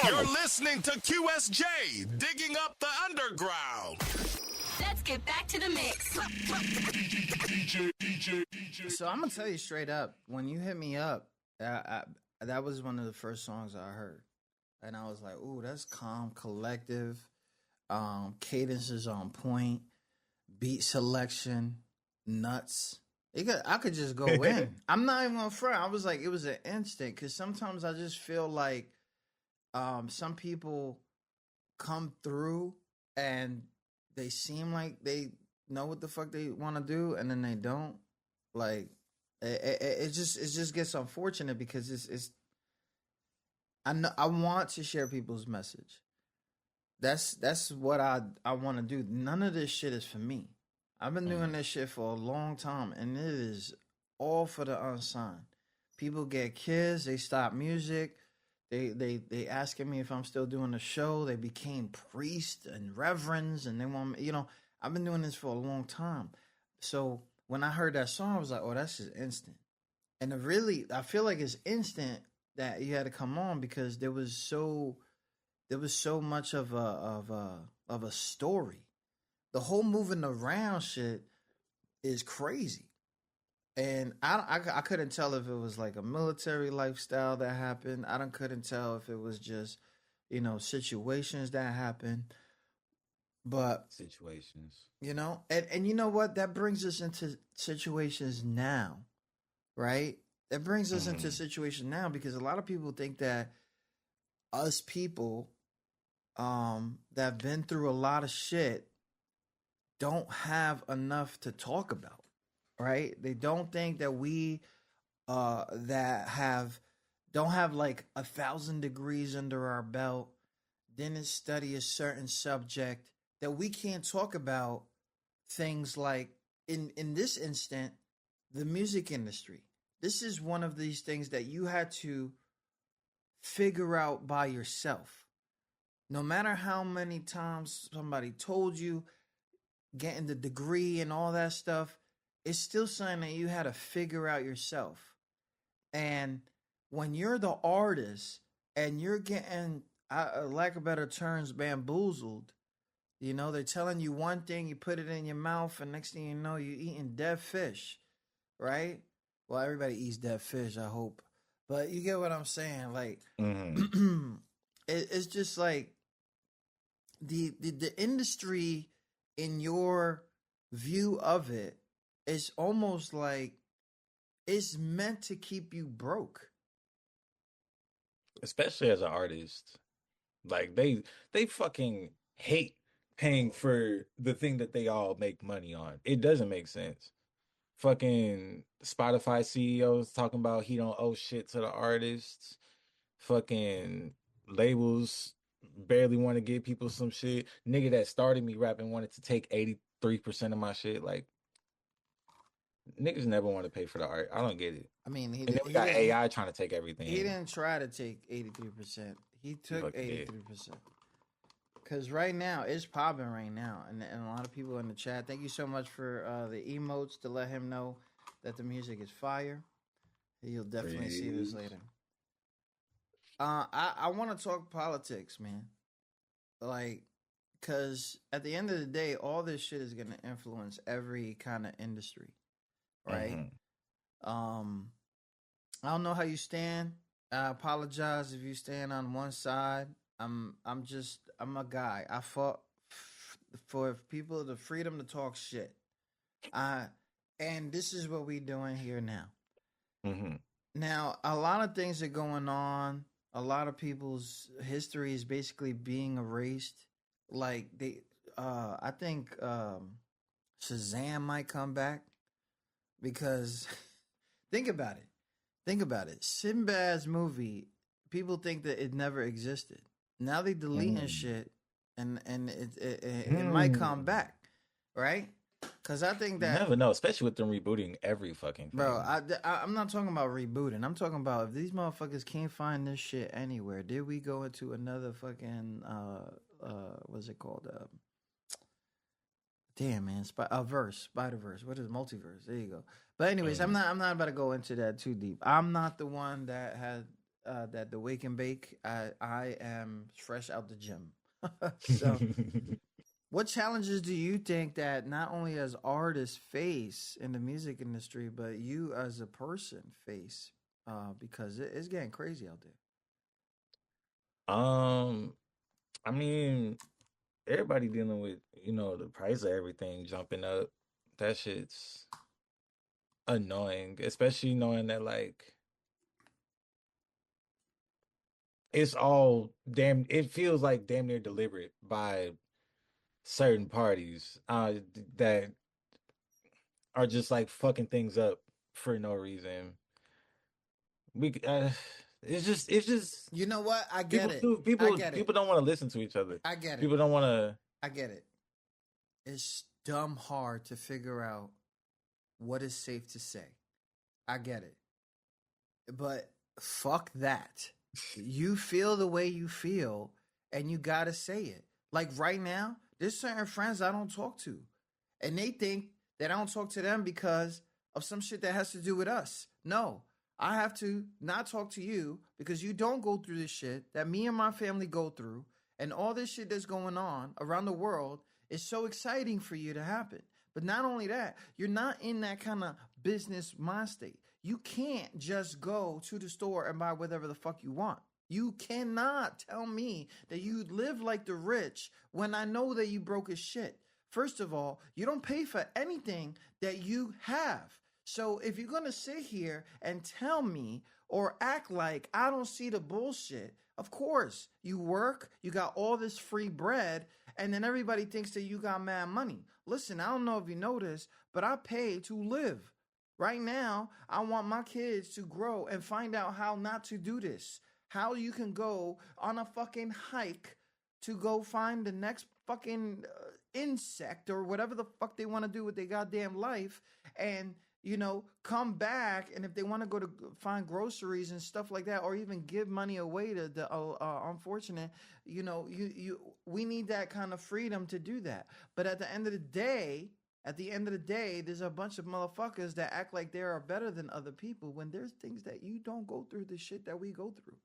You're listening to QSJ, digging up the underground. Let's get back to the mix. So I'm gonna tell you straight up, when you hit me up, that was one of the first songs I heard, and I was like, "Ooh, that's calm, collective. Cadence is on point, beat selection, nuts. I could just go in. I'm not even gonna front. I was like, it was an instant, because sometimes I just feel like some people come through and they seem like they know what the fuck they want to do, and then they don't. Like, it just gets unfortunate, because it's. I know I want to share people's message. That's what I want to do. None of this shit is for me. I've been doing this shit for a long time, and it is all for the unsigned. People get kids, they stop music, They asking me if I'm still doing the show. They became priests and reverends, and they want me, I've been doing this for a long time. So when I heard that song, I was like, oh, that's just instant. And I feel like it's instant that you had to come on because there was so much of a story. The whole moving around shit is crazy. And I couldn't tell if it was like a military lifestyle that happened. Couldn't tell if it was just, situations that happened. But situations, and you know what? That brings us into situations now, right? That brings us into situations now because a lot of people think that us people that have been through a lot of shit don't have enough to talk about. Right? They don't think that we don't have like 1,000 degrees under our belt, didn't study a certain subject, that we can't talk about things like in this instant, the music industry. This is one of these things that you had to figure out by yourself. No matter how many times somebody told you, getting the degree and all that stuff, it's still something that you had to figure out yourself. And when you're the artist and you're getting, lack of better terms, bamboozled, they're telling you one thing, you put it in your mouth, and next thing you know, you're eating dead fish, right? Well, everybody eats dead fish, I hope. But you get what I'm saying? Like, it's just like the industry, in your view of it, it's almost like it's meant to keep you broke. Especially as an artist. Like they fucking hate paying for the thing that they all make money on. It doesn't make sense. Fucking Spotify CEOs talking about he don't owe shit to the artists. Fucking labels barely want to give people some shit. Nigga that started me rapping wanted to take 83% of my shit. Like, niggas never want to pay for the art. I don't get it. I mean, and then we got AI trying to take everything. He didn't try to take 83%. He took 83%. Because right now, it's popping right now. And a lot of people in the chat, thank you so much for the emotes to let him know that the music is fire. You'll definitely see this later. I want to talk politics, man. Like, because at the end of the day, all this shit is going to influence every kind of industry, right? I don't know how you stand. I apologize if you stand on one side. I'm a guy. I fought for people the freedom to talk shit. And this is what we doing here now. Now, a lot of things are going on. A lot of people's history is basically being erased. Like I think Shazam might come back because think about it. Sinbad's movie, people think that it never existed. Now they deleting shit, and it might come back, right? Because I think that you never know, especially with them rebooting every fucking thing. Bro, I'm not talking about rebooting. I'm talking about if these motherfuckers can't find this shit anywhere, did we go into another fucking what's it called? Damn, man, Spider-Verse. What is multiverse? There you go. But anyways, I'm not about to go into that too deep. I'm not the one that had that the wake and bake. I am fresh out the gym. So what challenges do you think that not only as artists face in the music industry, but you as a person face? Because it's getting crazy out there. I mean, everybody dealing with, the price of everything jumping up. That shit's annoying, especially knowing that, like, it's all it feels like damn near deliberate by certain parties that are just like fucking things up for no reason. It's just you know what? I get it. People don't want to listen to each other. I get it. People don't want to. I get it. It's dumb hard to figure out what is safe to say. I get it. But fuck that. You feel the way you feel, and you gotta say it. Like right now, there's certain friends I don't talk to, and they think that I don't talk to them because of some shit that has to do with us. No, I have to not talk to you because you don't go through this shit that me and my family go through, and all this shit that's going on around the world is so exciting for you to happen. But not only that, you're not in that kind of business mind state. You can't just go to the store and buy whatever the fuck you want. You cannot tell me that you live like the rich when I know that you broke as shit. First of all, you don't pay for anything that you have. So if you're going to sit here and tell me or act like I don't see the bullshit, of course, you work, you got all this free bread, and then everybody thinks that you got mad money. Listen, I don't know if you know this, but I pay to live. Right now, I want my kids to grow and find out how not to do this. How you can go on a fucking hike to go find the next fucking insect or whatever the fuck they want to do with their goddamn life, and come back, and if they want to go to find groceries and stuff like that, or even give money away to the unfortunate, we need that kind of freedom to do that. But at the end of the day, there's a bunch of motherfuckers that act like they are better than other people when there's things that you don't go through, the shit that we go through.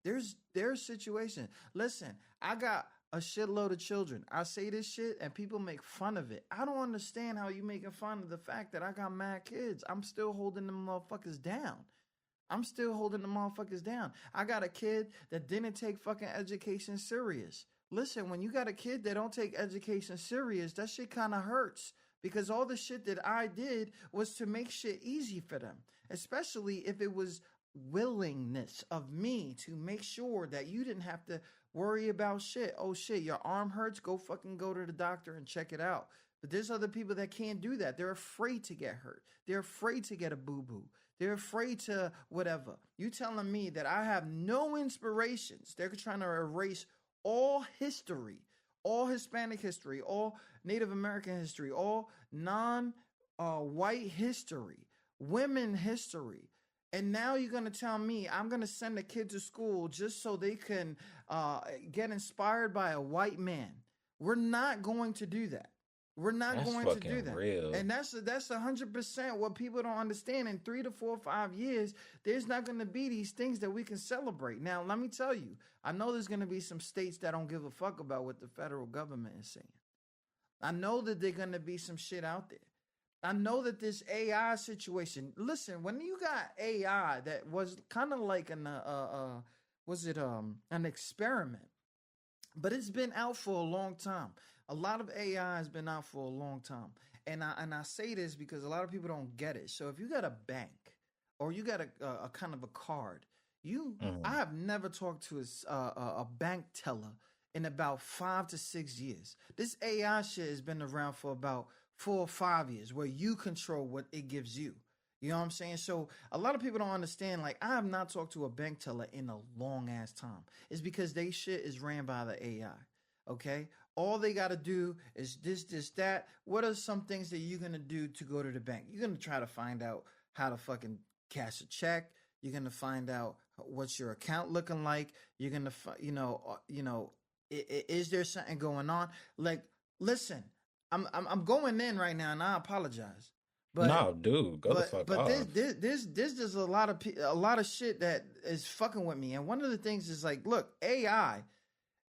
There's situations. Listen, I got a shitload of children. I say this shit and people make fun of it. I don't understand how you making fun of the fact that I got mad kids. I'm still holding them motherfuckers down. I got a kid that didn't take fucking education serious. Listen, when you got a kid that don't take education serious, that shit kind of hurts. Because all the shit that I did was to make shit easy for them. Especially if it was willingness of me to make sure that you didn't have to worry about shit. Oh shit, your arm hurts, go to the doctor and check it out. But there's other people that can't do that. They're afraid to get hurt. They're afraid to get a boo-boo. They're afraid to whatever. You telling me that I have no inspirations. They're trying to erase all history, all Hispanic history, all Native American history, all non-white history, women history. And now you're going to tell me I'm going to send a kid to school just so they can get inspired by a white man. We're not going to do that. That's going to do that. Real. And that's 100% what people don't understand. In 3 to 4 or 5 years, there's not going to be these things that we can celebrate. Now, let me tell you, I know there's going to be some states that don't give a fuck about what the federal government is saying. I know that there's going to be some shit out there. I know that this AI situation, listen, when you got AI that was kind of like an experiment, but it's been out for a long time. A lot of AI has been out for a long time. And I say this because a lot of people don't get it. So if you got a bank or you got a kind of a card, I have never talked to a bank teller in about 5 to 6 years. This AI shit has been around for about 4 or 5 years where you control what it gives you. You know what I'm saying? So a lot of people don't understand. Like, I have not talked to a bank teller in a long ass time. It's because they shit is ran by the AI. Okay? All they got to do is this, that. What are some things that you're going to do to go to the bank? You're going to try to find out how to fucking cash a check. You're going to find out what's your account looking like. You're going to, is there something going on? Like, listen, I'm going in right now, and I apologize. But no, dude, go the fuck off. But there's a lot of shit that is fucking with me, and one of the things is like, look, AI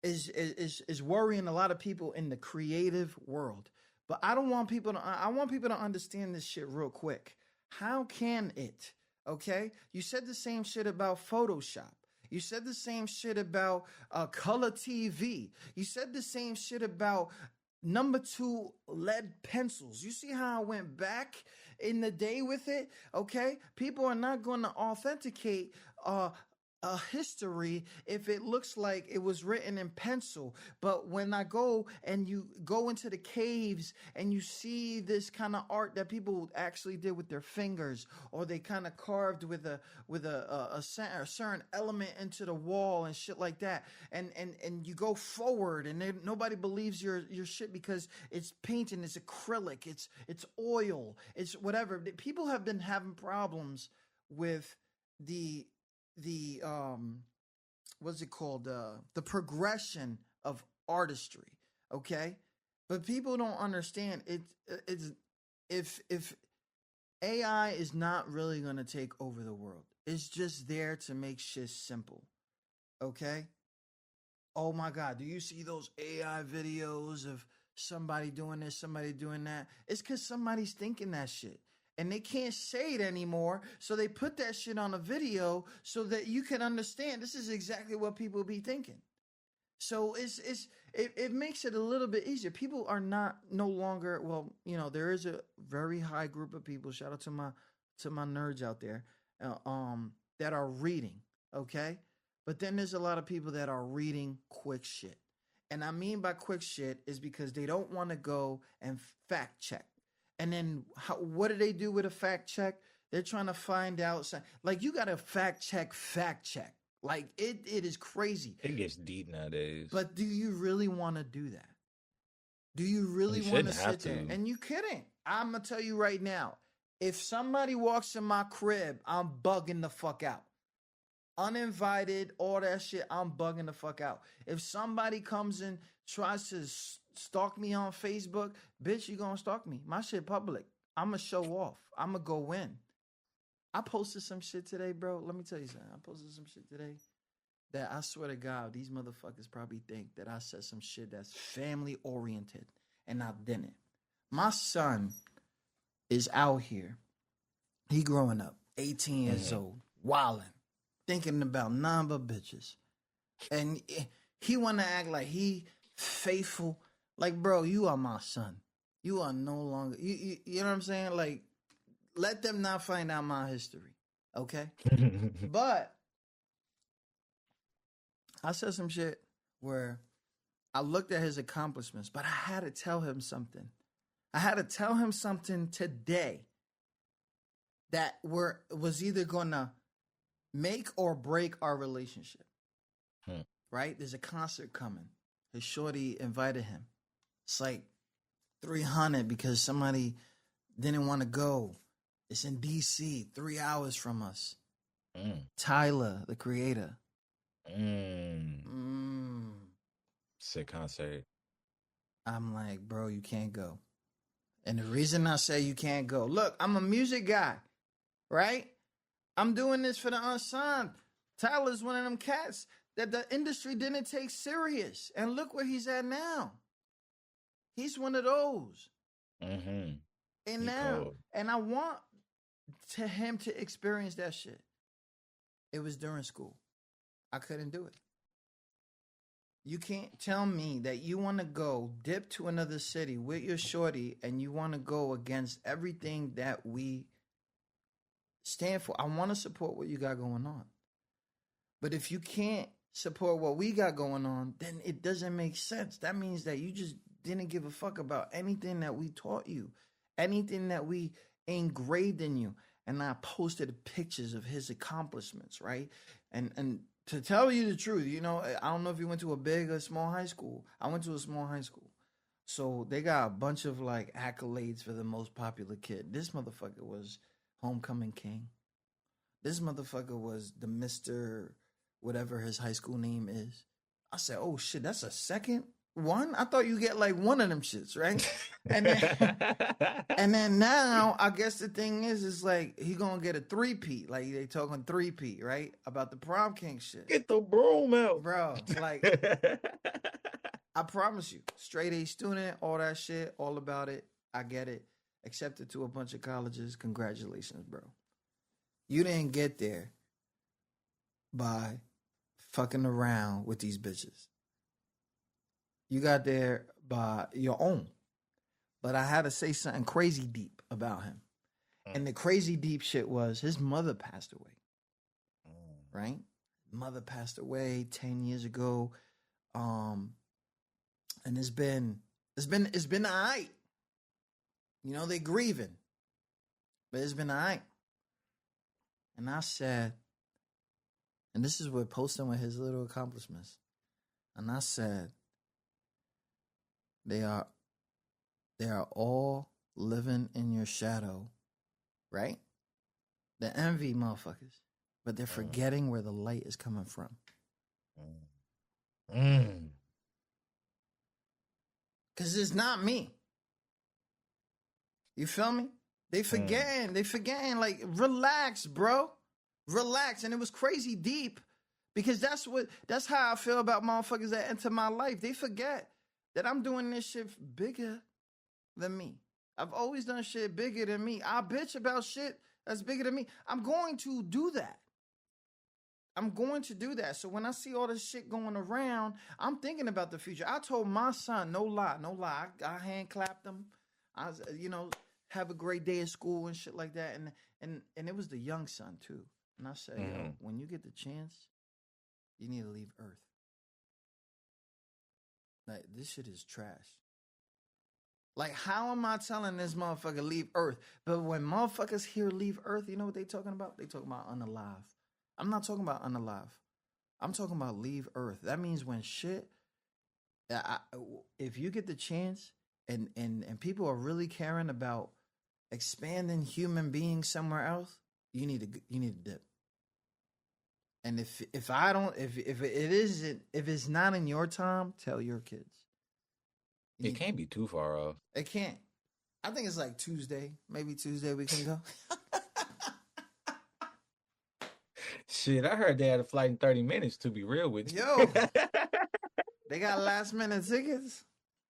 is worrying a lot of people in the creative world, but I want people to understand this shit real quick. How can it? Okay, you said the same shit about Photoshop. You said the same shit about color TV. You said the same shit about number 2 lead pencils. You see how I went back in the day with it? Okay, people are not going to authenticate a history if it looks like it was written in pencil. But when I go and you go into the caves and you see this kind of art that people actually did with their fingers, or they kind of carved with a certain element into the wall and shit like that, and you go forward and nobody believes your shit because it's painting, it's acrylic, it's oil, it's whatever. People have been having problems with the what's it called? The progression of artistry. Okay, but people don't understand it. It's if AI is not really gonna take over the world. It's just there to make shit simple. Okay. Oh my God, do you see those AI videos of somebody doing this, somebody doing that? It's because somebody's thinking that shit. And they can't say it anymore. So they put that shit on a video so that you can understand this is exactly what people be thinking. So it makes it a little bit easier. People are no longer, well, there is a very high group of people, shout out to my nerds out there, that are reading, okay? But then there's a lot of people that are reading quick shit. And I mean by quick shit is because they don't want to go and fact check. And then what do they do with a fact check? They're trying to find out. Like, you got to fact check. Like, it is crazy. It gets deep nowadays. But do you really want to do that? Do you really want to sit there? And you kidding. I'm going to tell you right now. If somebody walks in my crib, I'm bugging the fuck out. Uninvited, all that shit, I'm bugging the fuck out. If somebody comes and tries to stalk me on Facebook, bitch, you gonna stalk me. My shit public. I'm gonna show off. I'm gonna go in. I posted some shit today, bro. Let me tell you something. I posted some shit today that I swear to God, these motherfuckers probably think that I said some shit that's family oriented, and I didn't. My son is out here. He growing up, 18 years old, wilding. Thinking about none but bitches. And he want to act like he faithful. Like, bro, you are my son. You are no longer, you know what I'm saying? Like, let them not find out my history, okay? But I said some shit where I looked at his accomplishments, but I had to tell him something. I had to tell him something today that was either going to make or break our relationship. Right? There's a concert coming. His shorty invited him. It's like $300 because somebody didn't want to go. It's in DC, 3 hours from us. Tyler, the creator. Sick concert. I'm like, bro, you can't go. And the reason I say you can't go, look, I'm a music guy, right? I'm doing this for the unsigned. Tyler's one of them cats that the industry didn't take serious. And look where he's at now. He's one of those. And I want him to experience that shit. It was during school. I couldn't do it. You can't tell me that you want to go dip to another city with your shorty and you want to go against everything that we stand for. I want to support what you got going on. But if you can't support what we got going on, then it doesn't make sense. That means that you just didn't give a fuck about anything that we taught you, anything that we engraved in you. And I posted pictures of his accomplishments, right? And to tell you the truth, I don't know if you went to a big or small high school. I went to a small high school. So they got a bunch of like accolades for the most popular kid. This motherfucker was homecoming king. This motherfucker was the Mr. whatever his high school name is. I said, oh shit, that's a second one? I thought you get like one of them shits, right? And then now I guess the thing is like he gonna get a 3-peat. Like they talking 3-peat, right? About the prom king shit. Get the broom out. Bro, like I promise you, straight A student, all that shit, all about it. I get it. Accepted to a bunch of colleges. Congratulations, bro. You didn't get there by fucking around with these bitches. You got there by your own. But I had to say something crazy deep about him. And the crazy deep shit was his mother passed away. Right? Mother passed away 10 years ago. And it's been all right. They grieving. But it's been all right. And I said, and this is what posting with his little accomplishments. And I said, they are all living in your shadow, right? The envy motherfuckers. But they're forgetting where the light is coming from. Mm. Because it's not me. You feel me? They forgetting, like, relax, bro. Relax. And it was crazy deep because that's how I feel about motherfuckers that enter my life. They forget that I'm doing this shit bigger than me. I've always done shit bigger than me. I bitch about shit that's bigger than me. I'm going to do that. So when I see all this shit going around, I'm thinking about the future. I told my son, no lie. I hand clapped him. I was, have a great day at school and shit like that. And it was the young son too. And I said, yo, when you get the chance, you need to leave Earth. Like, this shit is trash. Like, how am I telling this motherfucker leave Earth? But when motherfuckers hear leave Earth, you know what they talking about? They talking about unalive. I'm not talking about unalive. I'm talking about leave Earth. That means when shit, if you get the chance and people are really caring about expanding human beings somewhere else, you need to dip. And if it's not in your time, tell your kids. It can't be too far off. It can't. I think it's like Tuesday. Maybe Tuesday we can go. Shit, I heard they had a flight in 30 minutes, to be real with you. Yo. They got last minute tickets.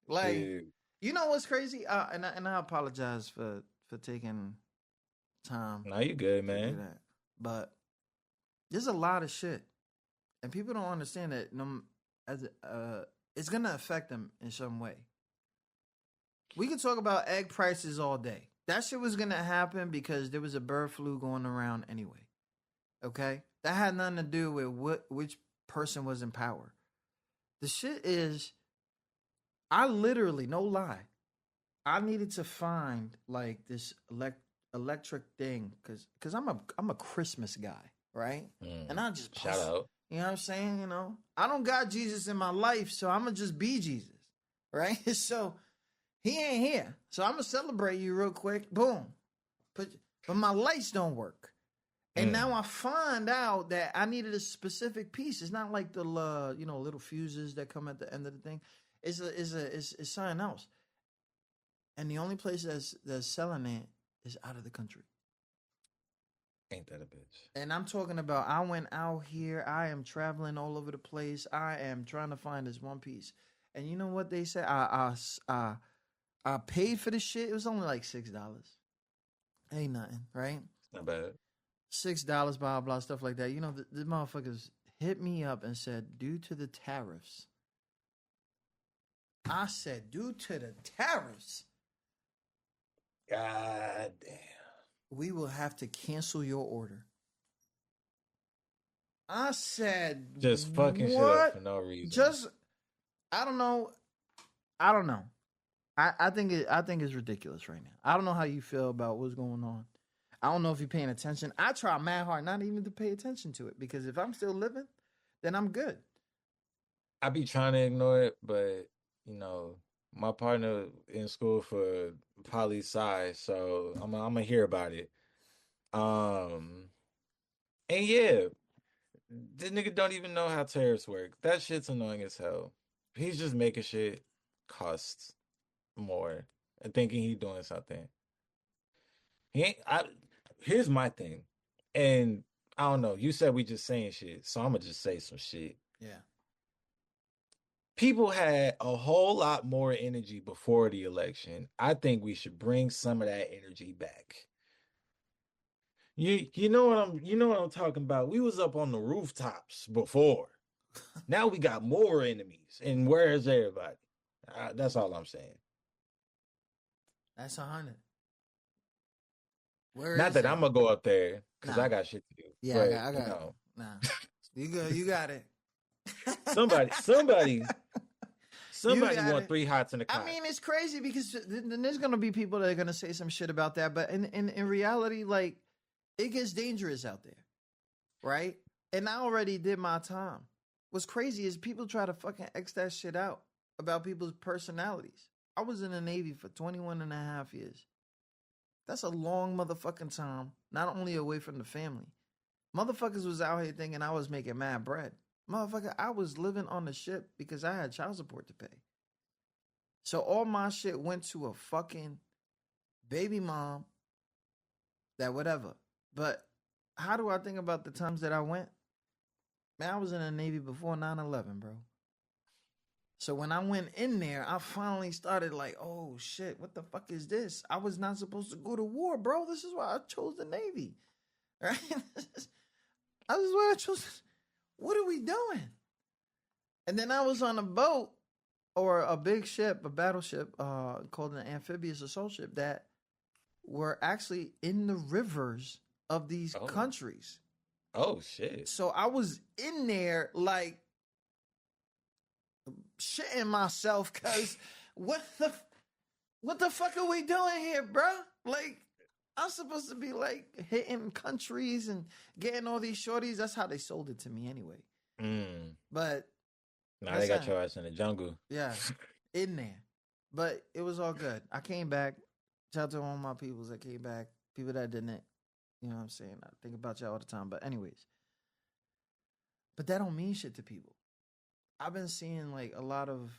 Like, Yeah. You know what's crazy? And I apologize for taking time. No, you good, to do man. that. But there's a lot of shit. And people don't understand that it's going to affect them in some way. We can talk about egg prices all day. That shit was going to happen because there was a bird flu going around anyway. Okay? That had nothing to do with which person was in power. The shit is, I literally, no lie, I needed to find like this electric thing because I'm a Christmas guy, right? And I just Shout out. You know what I'm saying? I don't got Jesus in my life, so I'm gonna just be Jesus, right? So he ain't here, so I'm gonna celebrate you real quick. Boom, but my lights don't work. And now I find out that I needed a specific piece. It's not like the little fuses that come at the end of the thing. It's something else. And the only place that's selling it is out of the country. Ain't that a bitch? And I'm talking about I went out here. I am traveling all over the place. I am trying to find this one piece. And you know what they said? I paid for the shit. It was only like $6. Ain't nothing, right? Not bad. $6, blah, blah, stuff like that. The motherfuckers hit me up and said, due to the tariffs. I said, due to the tariffs, God damn. we will have to cancel your order. I said, Just fucking shit up for no reason. I don't know. I think it's ridiculous right now. I don't know how you feel about what's going on. I don't know if you're paying attention. I try mad hard not even to pay attention to it because if I'm still living, then I'm good. I be trying to ignore it, but my partner in school for poli-sci, so I'm gonna hear about it. And yeah, this nigga don't even know how tariffs work. That shit's annoying as hell. He's just making shit cost more and thinking he's doing something. He ain't. Here's my thing, and I don't know. You said we just saying shit, so I'm gonna just say some shit. Yeah. People had a whole lot more energy before the election. I think we should bring some of that energy back. You know what I'm talking about. We was up on the rooftops before. Now we got more enemies. And where is everybody? That's all I'm saying. That's 100. Not that I'm gonna go up there because I got shit to do. Yeah, but, I got Nah. You got it. Somebody want 3 hots in the car. I mean, it's crazy because then there's going to be people that are going to say some shit about that. But in reality, like, it gets dangerous out there, right? And I already did my time. What's crazy is people try to fucking X that shit out about people's personalities. I was in the Navy for 21 and a half years. That's a long motherfucking time, not only away from the family. Motherfuckers was out here thinking I was making mad bread. Motherfucker, I was living on the ship because I had child support to pay. So all my shit went to a fucking baby mom, that whatever. But how do I think about the times that I went? Man, I was in the Navy before 9/11, bro. So when I went in there, I finally started like, oh shit, what the fuck is this? I was not supposed to go to war, bro. This is why I chose the Navy. Right? I was why I chose. What are we doing? And then I was on a boat or a big ship, a battleship called an amphibious assault ship that were actually in the rivers of these countries. Oh, shit. So I was in there like shitting myself because what the fuck are we doing here, bro? Like, I'm supposed to be like hitting countries and getting all these shorties. That's how they sold it to me anyway. But now they got your ass in the jungle. Yeah, in there. But it was all good. I came back. Shout out to all my peoples that came back. People that didn't. You know what I'm saying? I think about y'all all the time. But anyways. But that don't mean shit to people. I've been seeing like a lot of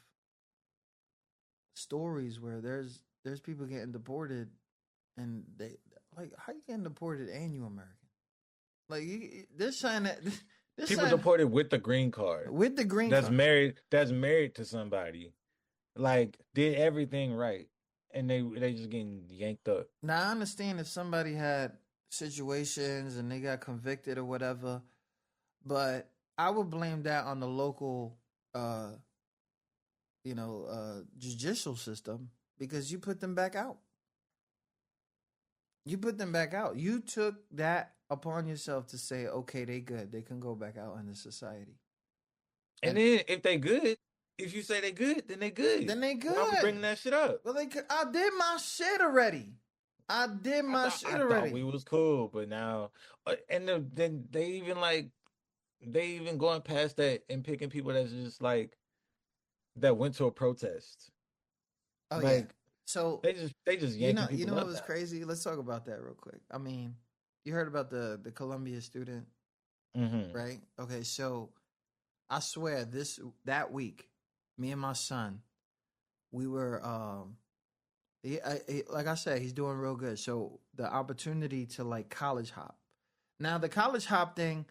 stories where there's people getting deported and they like, how you getting deported and you American? Like they're saying that people deported with the green card. With the green card. That's married to somebody. Like did everything right. And they just getting yanked up. Now I understand if somebody had situations and they got convicted or whatever, but I would blame that on the local judicial system because you put them back out. You put them back out. You took that upon yourself to say, okay, they good. They can go back out into society. And then if they good, if you say they good, then they good. Then they good. Why we bringing that shit up? Well, I did my shit already. I thought we was cool, but now, and then they even going past that and picking people that's just like that went to a protest. Oh like, yeah. So they just yanking people. You know what was crazy? Let's talk about that real quick. I mean, you heard about the Columbia student, right? Okay, so I swear that week, me and my son, we were like I said, he's doing real good. So the opportunity to like college hop. Now the college hop thing,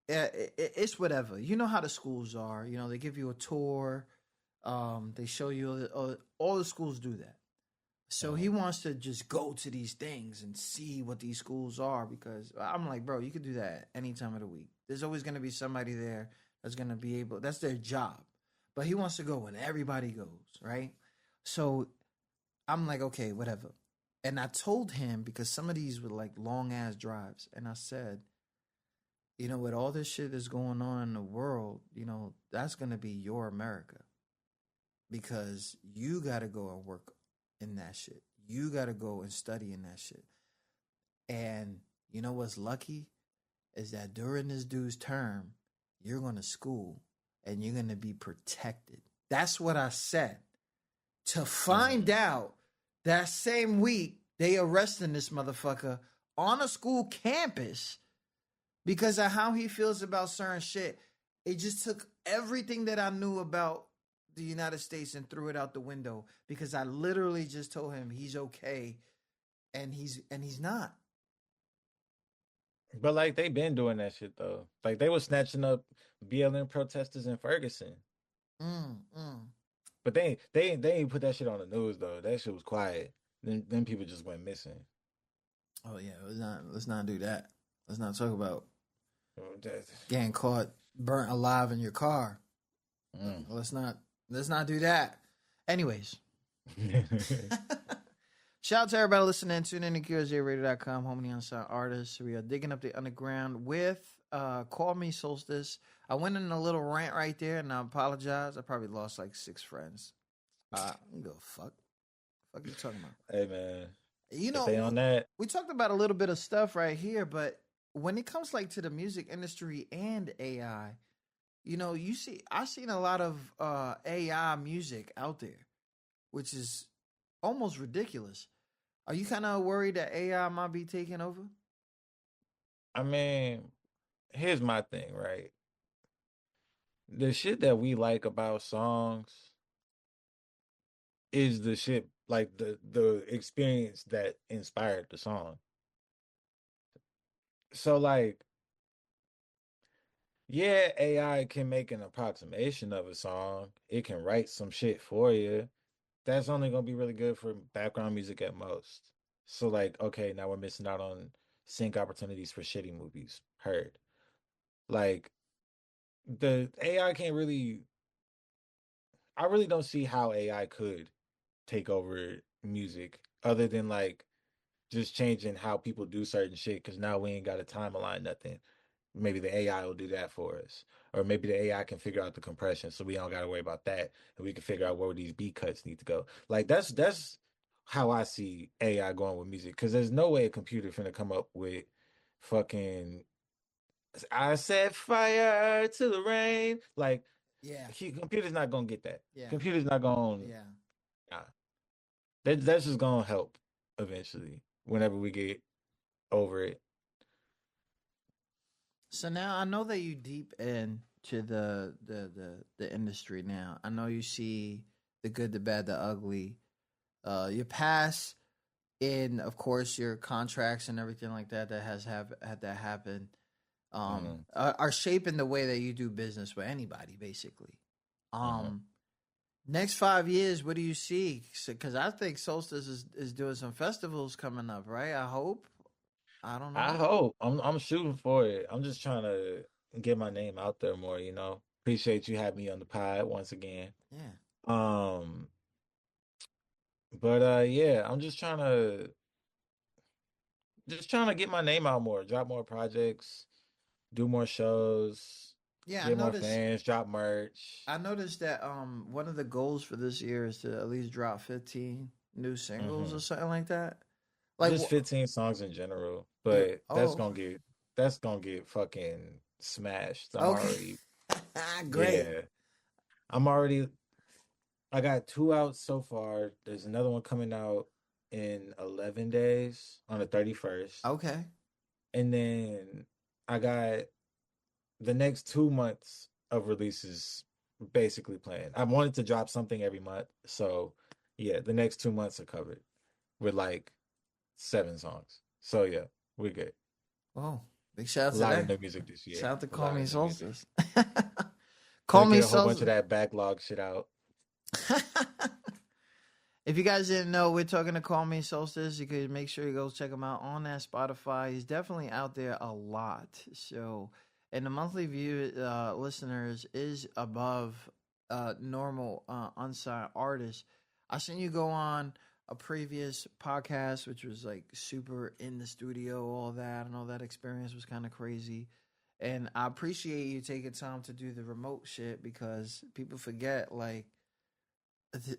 it's whatever. You know how the schools are. You know, they give you a tour. They show you all the schools do that. So he wants to just go to these things and see what these schools are because I'm like, bro, you could do that any time of the week. There's always going to be somebody there that's going to be able. That's their job. But he wants to go when everybody goes, right? So I'm like, okay, whatever. And I told him because some of these were like long ass drives, and I said, you know, with all this shit that's going on in the world, you know, that's going to be your America. Because you got to go and work in that shit. You got to go and study in that shit. And you know what's lucky? Is that during this dude's term, you're going to school and you're going to be protected. That's what I said. To find out that same week, they arresting this motherfucker on a school campus because of how he feels about certain shit. It just took everything that I knew about the United States and threw it out the window because I literally just told him he's okay and he's not. But like they been doing that shit though. Like they was snatching up BLM protesters in Ferguson. But they ain't put that shit on the news though. That shit was quiet. Then people just went missing. Oh yeah, let's not do that. Let's not talk about getting caught burnt alive in your car. Let's not do that. Anyways. Shout out to everybody listening. Tune in to QSJRadio.com, home of the unsigned artists. We are digging up the underground with Call Me Solstice. I went in a little rant right there, and I apologize. I probably lost like 6 friends. I don't give a fuck. What are you talking about? Hey, man. You know, stay on that. We talked about a little bit of stuff right here, but when it comes like to the music industry and AI, you know, I've seen a lot of AI music out there, which is almost ridiculous. Are you kind of worried that AI might be taking over? I mean, here's my thing, right? the shit that we like about songs is the shit like the experience that inspired the song. So like, yeah, AI can make an approximation of a song. It can write some shit for you. That's only gonna be really good for background music at most. So like, okay, now we're missing out on sync opportunities for shitty movies. Heard. Like the AI can't really I really don't see how AI could take over music other than like just changing how people do certain shit because now we ain't got a timeline, nothing. Maybe the AI will do that for us. Or maybe the AI can figure out the compression so we don't gotta worry about that. And we can figure out where these beat cuts need to go. Like that's how I see AI going with music. Cause there's no way a computer finna come up with fucking I set fire to the rain. Like Yeah, computer's not gonna get that. yeah, Computer's not gonna yeah. nah. That's just gonna help eventually whenever we get over it. So now I know that you deep into the industry now. I know you see the good, the bad, the ugly. Your past in, of course, your contracts and everything like that that has had that happen. Hmm. Are shaping the way that you do business with anybody, basically. Hmm. Um, Next 5 years, what do you see? Because I think Solstice is doing some festivals coming up, right? I hope. I don't I know. hope I'm shooting for it. I'm just trying to get my name out there more, you know. Appreciate you having me on the pod once again. Yeah. Um, but yeah, I'm just trying to get my name out more, drop more projects, do more shows, Yeah, get more fans, drop merch. I noticed that one of the goals for this year is to at least drop 15 new singles or Hmm. something like that. Like Just 15 songs in general, yeah, but oh, that's gonna get fucking smashed. okay. Great. Yeah. I'm already I got two out so far. There's another one coming out in 11 days on the 31st. Okay. And then I got the next 2 months of releases basically planned. I wanted to drop something every month. So, yeah, the next 2 months are covered with like 7 songs. So, yeah, we're good. Oh, big shout out A to lot of that. new music this year. Shout out to A Call lot Me of new music. Solstice. Call Gonna Me get a whole bunch of Solstice. that backlog shit out. If you guys didn't know, we're talking to Call Me Solstice. You could make sure you go check him out on that Spotify. He's definitely out there a lot. So, and the monthly view listeners is above normal unsigned artists. I seen you go on a previous podcast, which was like super in the studio, all that. I know that experience was kind of crazy. And I appreciate you taking time to do the remote shit because people forget, like,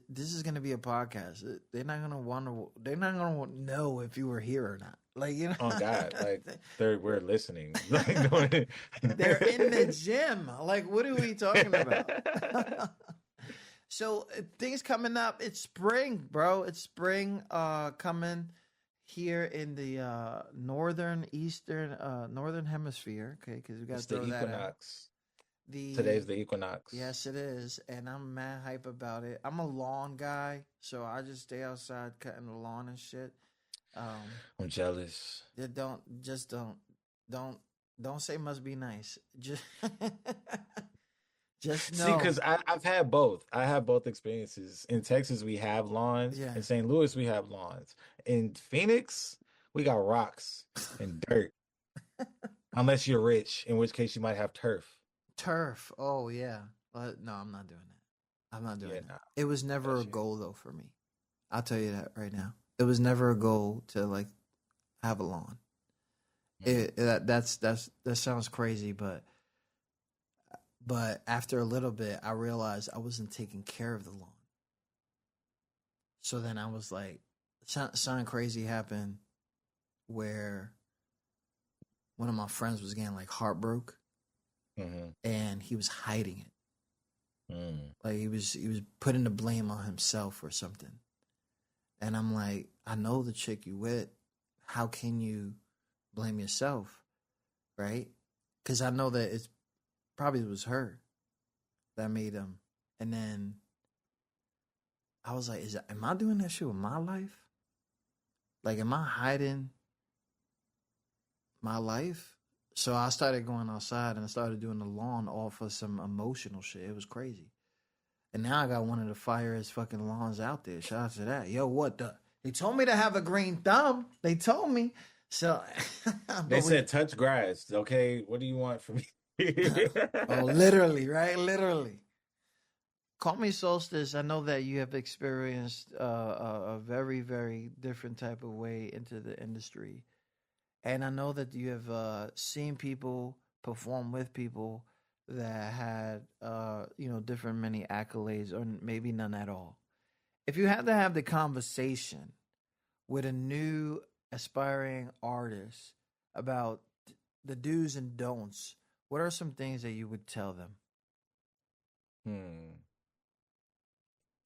this is gonna be a podcast. They're not gonna want to. They're not gonna know if you were here or not. Like you Oh God, know, like we're listening. Like doing it. they're in the gym. Like what are we talking about? So things coming up. It's spring, bro. It's spring. Coming here in the northern hemisphere. Okay, because we got to It's the throw that out. equinox. The Today's the equinox. Yes, it is, and I'm mad hype about it. I'm a lawn guy, so I just stay outside cutting the lawn and shit. I'm jealous. Don't don't say must be nice. Just just See, know, because I've had both. I have both experiences. In Texas, we have lawns. yeah. In St. Louis, we have lawns. In Phoenix, we got rocks and dirt. Unless you're rich, in which case you might have turf. Turf. Oh yeah, but no, I'm not doing that. I'm not doing Yeah, that. nah, It was never that a shit. goal though for me. I'll tell you that right now. It was never a goal to like have a lawn. Mm. That sounds crazy, but after a little bit, I realized I wasn't taking care of the lawn. So then I was like, something crazy happened where one of my friends was getting like heartbroken, Mm-hmm. and he was hiding it. Mm. Like he was putting the blame on himself or something. And I'm like, I know the chick you with. How can you blame yourself, right? Because I know that it's probably was her. that made them. And then I was like, am I doing that shit with my life? Like, am I hiding my life? So I started going outside and I started doing the lawn off of some emotional shit. It was crazy. And now I got one of the fireest fucking lawns out there. Shout out to that. Yo, what the? They told me to have a green thumb. They told me. So They said touch grass. Okay, what do you want from me? oh, literally, right? Literally. Call me Solstice. I know that you have experienced a very, very different type of way into the industry. And I know that you have seen people perform with people that had, different many accolades or maybe none at all. If you had to have the conversation with a new aspiring artist about the do's and don'ts, what are some things that you would tell them?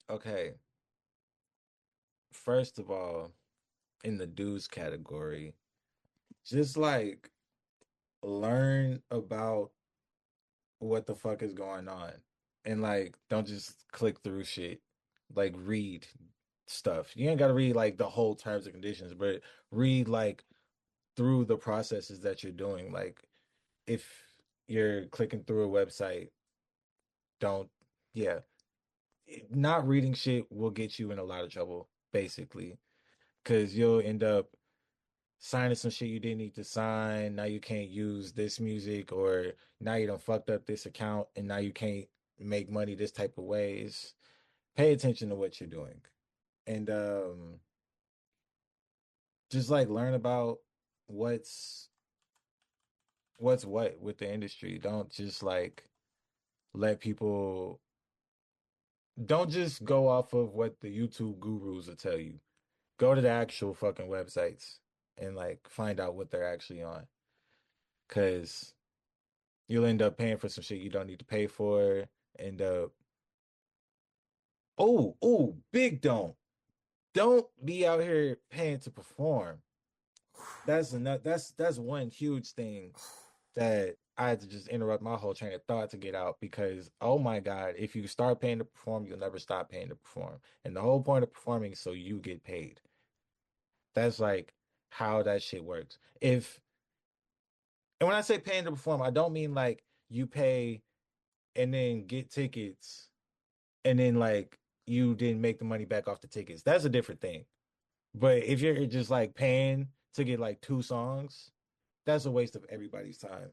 Okay. First of all, in the dues category, just like learn about what the fuck is going on. And like don't just click through shit. Like read stuff. You ain't gotta read like the whole terms and conditions, but read like through the processes that you're doing. Like if you're clicking through a website, don't yeah. Not reading shit will get you in a lot of trouble, basically. Cause you'll end up signing some shit you didn't need to sign. Now you can't use this music, or now you done fucked up this account and now you can't make money this type of ways. Pay attention to what you're doing. And just like learn about what's what with the industry. Don't just like let people don't just go off of what the YouTube gurus will tell you. Go to the actual fucking websites and like find out what they're actually on. Cause you'll end up paying for some shit you don't need to pay for. End up big don't be out here paying to perform. That's one huge thing that I had to just interrupt my whole train of thought to get out, because oh my god, if you start paying to perform, you'll never stop paying to perform. And the whole point of performing is so you get paid. That's like how that shit works. And when I say paying to perform, I don't mean like you pay and then get tickets and then like you didn't make the money back off the tickets. That's a different thing. But if you're just like paying to get like 2 songs, that's a waste of everybody's time.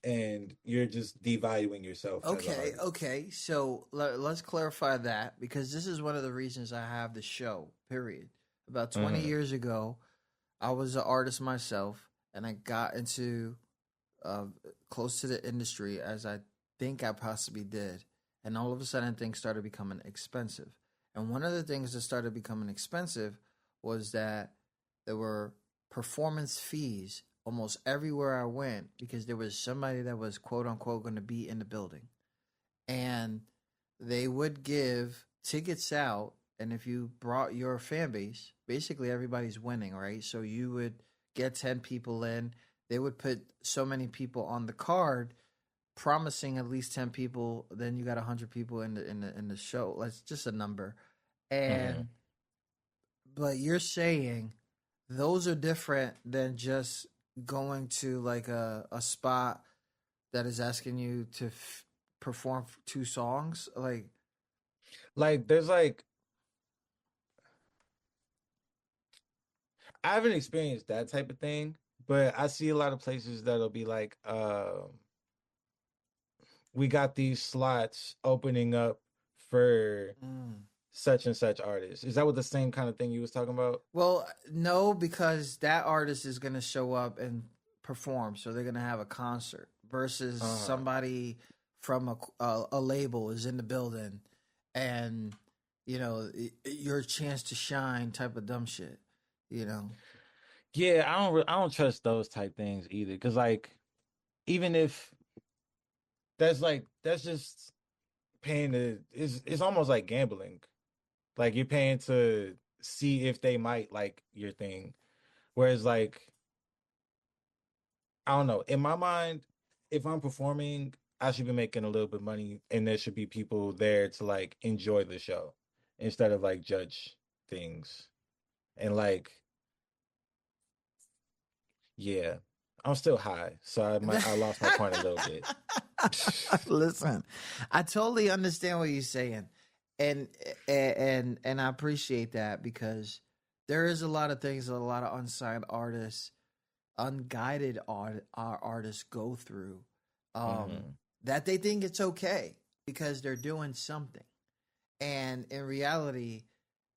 And you're just devaluing yourself. Okay. So let's clarify that, because this is one of the reasons I have the show, period. About 20 years ago, I was an artist myself, and I got into close to the industry as I think I possibly did. And all of a sudden, things started becoming expensive. And one of the things that started becoming expensive was that there were performance fees almost everywhere I went, because there was somebody that was quote unquote going to be in the building. And they would give tickets out. And if you brought your fan base, basically everybody's winning, right? So you would get 10 people in. They would put so many people on the card, promising at least 10 people. Then you got 100 people in the show. That's just a number. And but you're saying those are different than just going to like a spot that is asking you to perform 2 songs. Like there's like I haven't experienced that type of thing, but I see a lot of places that'll be like, we got these slots opening up for such and such artists. Is that what the same kind of thing you was talking about? Well, no, because that artist is going to show up and perform, so they're going to have a concert versus somebody from a label is in the building, and your chance to shine type of dumb shit. Yeah, I don't trust those type things either, because like even if that's just paying to it's almost like gambling. Like you're paying to see if they might like your thing. Whereas like I don't know, in my mind, if I'm performing, I should be making a little bit of money, and there should be people there to like enjoy the show instead of like judge things. And like, yeah, I'm still high, so I lost my point a little bit. Listen, I totally understand what you're saying, and I appreciate that because there is a lot of things that a lot of unsigned artists, unguided artists go through, that they think it's okay because they're doing something, and in reality,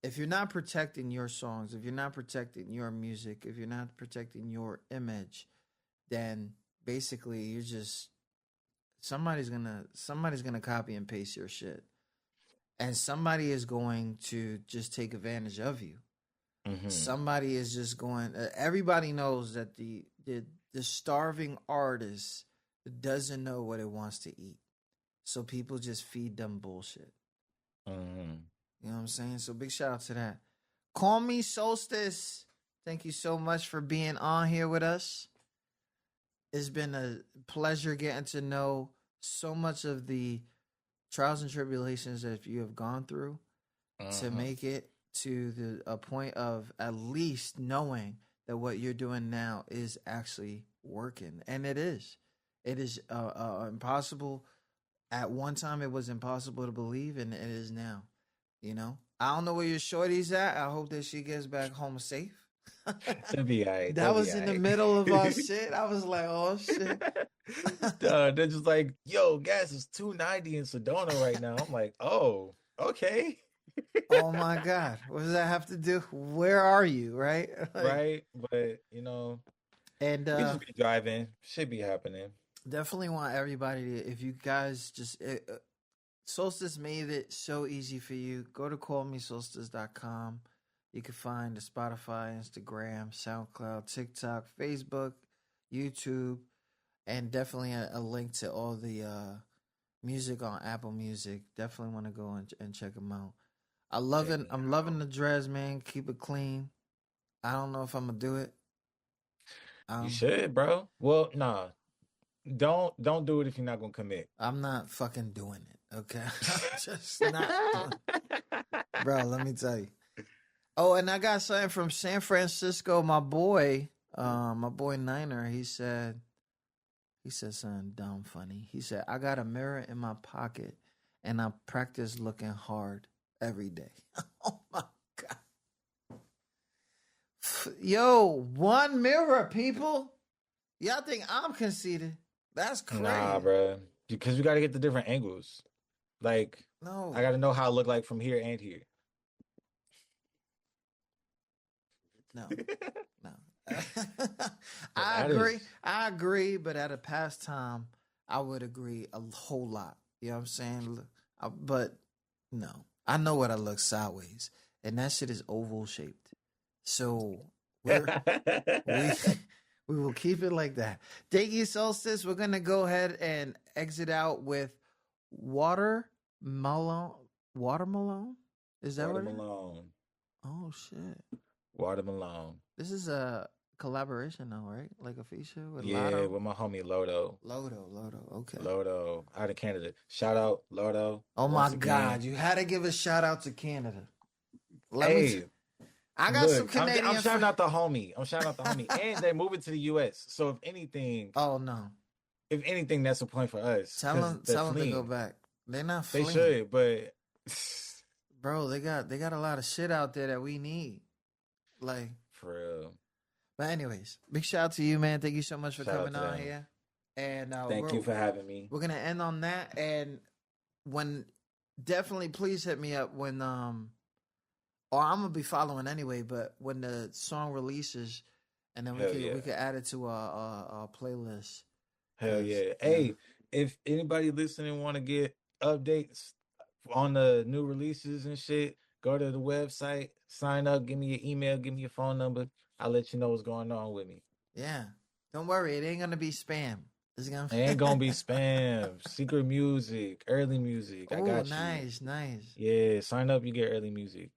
if you're not protecting your songs, if you're not protecting your music, if you're not protecting your image, then basically you're just somebody's gonna copy and paste your shit, and somebody is going to just take advantage of you. Somebody is just going. Everybody knows that the starving artist doesn't know what it wants to eat, so people just feed them bullshit. You know what I'm saying? So big shout out to that. Call Me Solstice. Thank you so much for being on here with us. It's been a pleasure getting to know so much of the trials and tribulations that you have gone through to make it to a point of at least knowing that what you're doing now is actually working. And it is. It is impossible. At one time, it was impossible to believe, and it is now. You know? I don't know where your shorty's at. I hope that she gets back home safe. That'd be all right. That was in the middle of our shit. I was like, oh, shit. They're just like, yo, gas is $2.90 in Sedona right now. I'm like, oh, okay. Oh, my God. What does that have to do? Where are you, right? Like, right? But, you know, and we just be driving. Should be happening. Definitely want everybody to, if you guys just... Solstice made it so easy for you. Go to CallmeSolstice.com. You can find the Spotify, Instagram, SoundCloud, TikTok, Facebook, YouTube, and definitely a link to all the music on Apple Music. Definitely want to go and check them out. I'm loving the dreads, man. Keep it clean. I don't know if I'm gonna do it. You should, bro. Well, nah. Don't do it if you're not gonna commit. I'm not fucking doing it. Okay, just not doing it. Bro, let me tell you. Oh, and I got something from San Francisco. My boy Niner. He said something dumb funny. He said, "I got a mirror in my pocket, and I practice looking hard every day." Oh my God. Yo, one mirror, people. Y'all think I'm conceited? That's crazy. Nah, bro. Because we got to get the different angles. Like, no, I got to know how it look like from here and here. No. I agree, but at a past time, I would agree a whole lot. You know what I'm saying? But no, I know what I look sideways, and that shit is oval shaped. So we will keep it like that. Thank you, Solstice. We're gonna go ahead and exit out with Watermelon. Is that what? Watermelon. Oh shit. Watermelon. This is a collaboration though, right? Like a feature with yeah, Lotto? with my homie Lodo. Lodo. Okay. Lodo out of Canada. Shout out Lodo. Oh my God, you had to give a shout out to Canada. I got look, some Canadian. I'm shouting out the homie. And they're moving to the U.S. So if anything, oh no. If anything, that's a point for us. Tell them to go back. They're not fleeing. They should, but bro, they got a lot of shit out there that we need. Like for real. But anyways, big shout out to you, man. Thank you so much for coming on here. And thank you for having me. We're gonna end on that. And definitely please hit me up when or I'm gonna be following anyway, but when the song releases, and then we could add it to our playlist. Hell yeah. Hey, if anybody listening want to get updates on the new releases and shit, go to the website, sign up, give me your email, give me your phone number. I'll let you know what's going on with me. Yeah. Don't worry, it ain't gonna be spam. It ain't gonna be spam. Secret music, early music. I got you. Nice. Yeah, sign up, you get early music.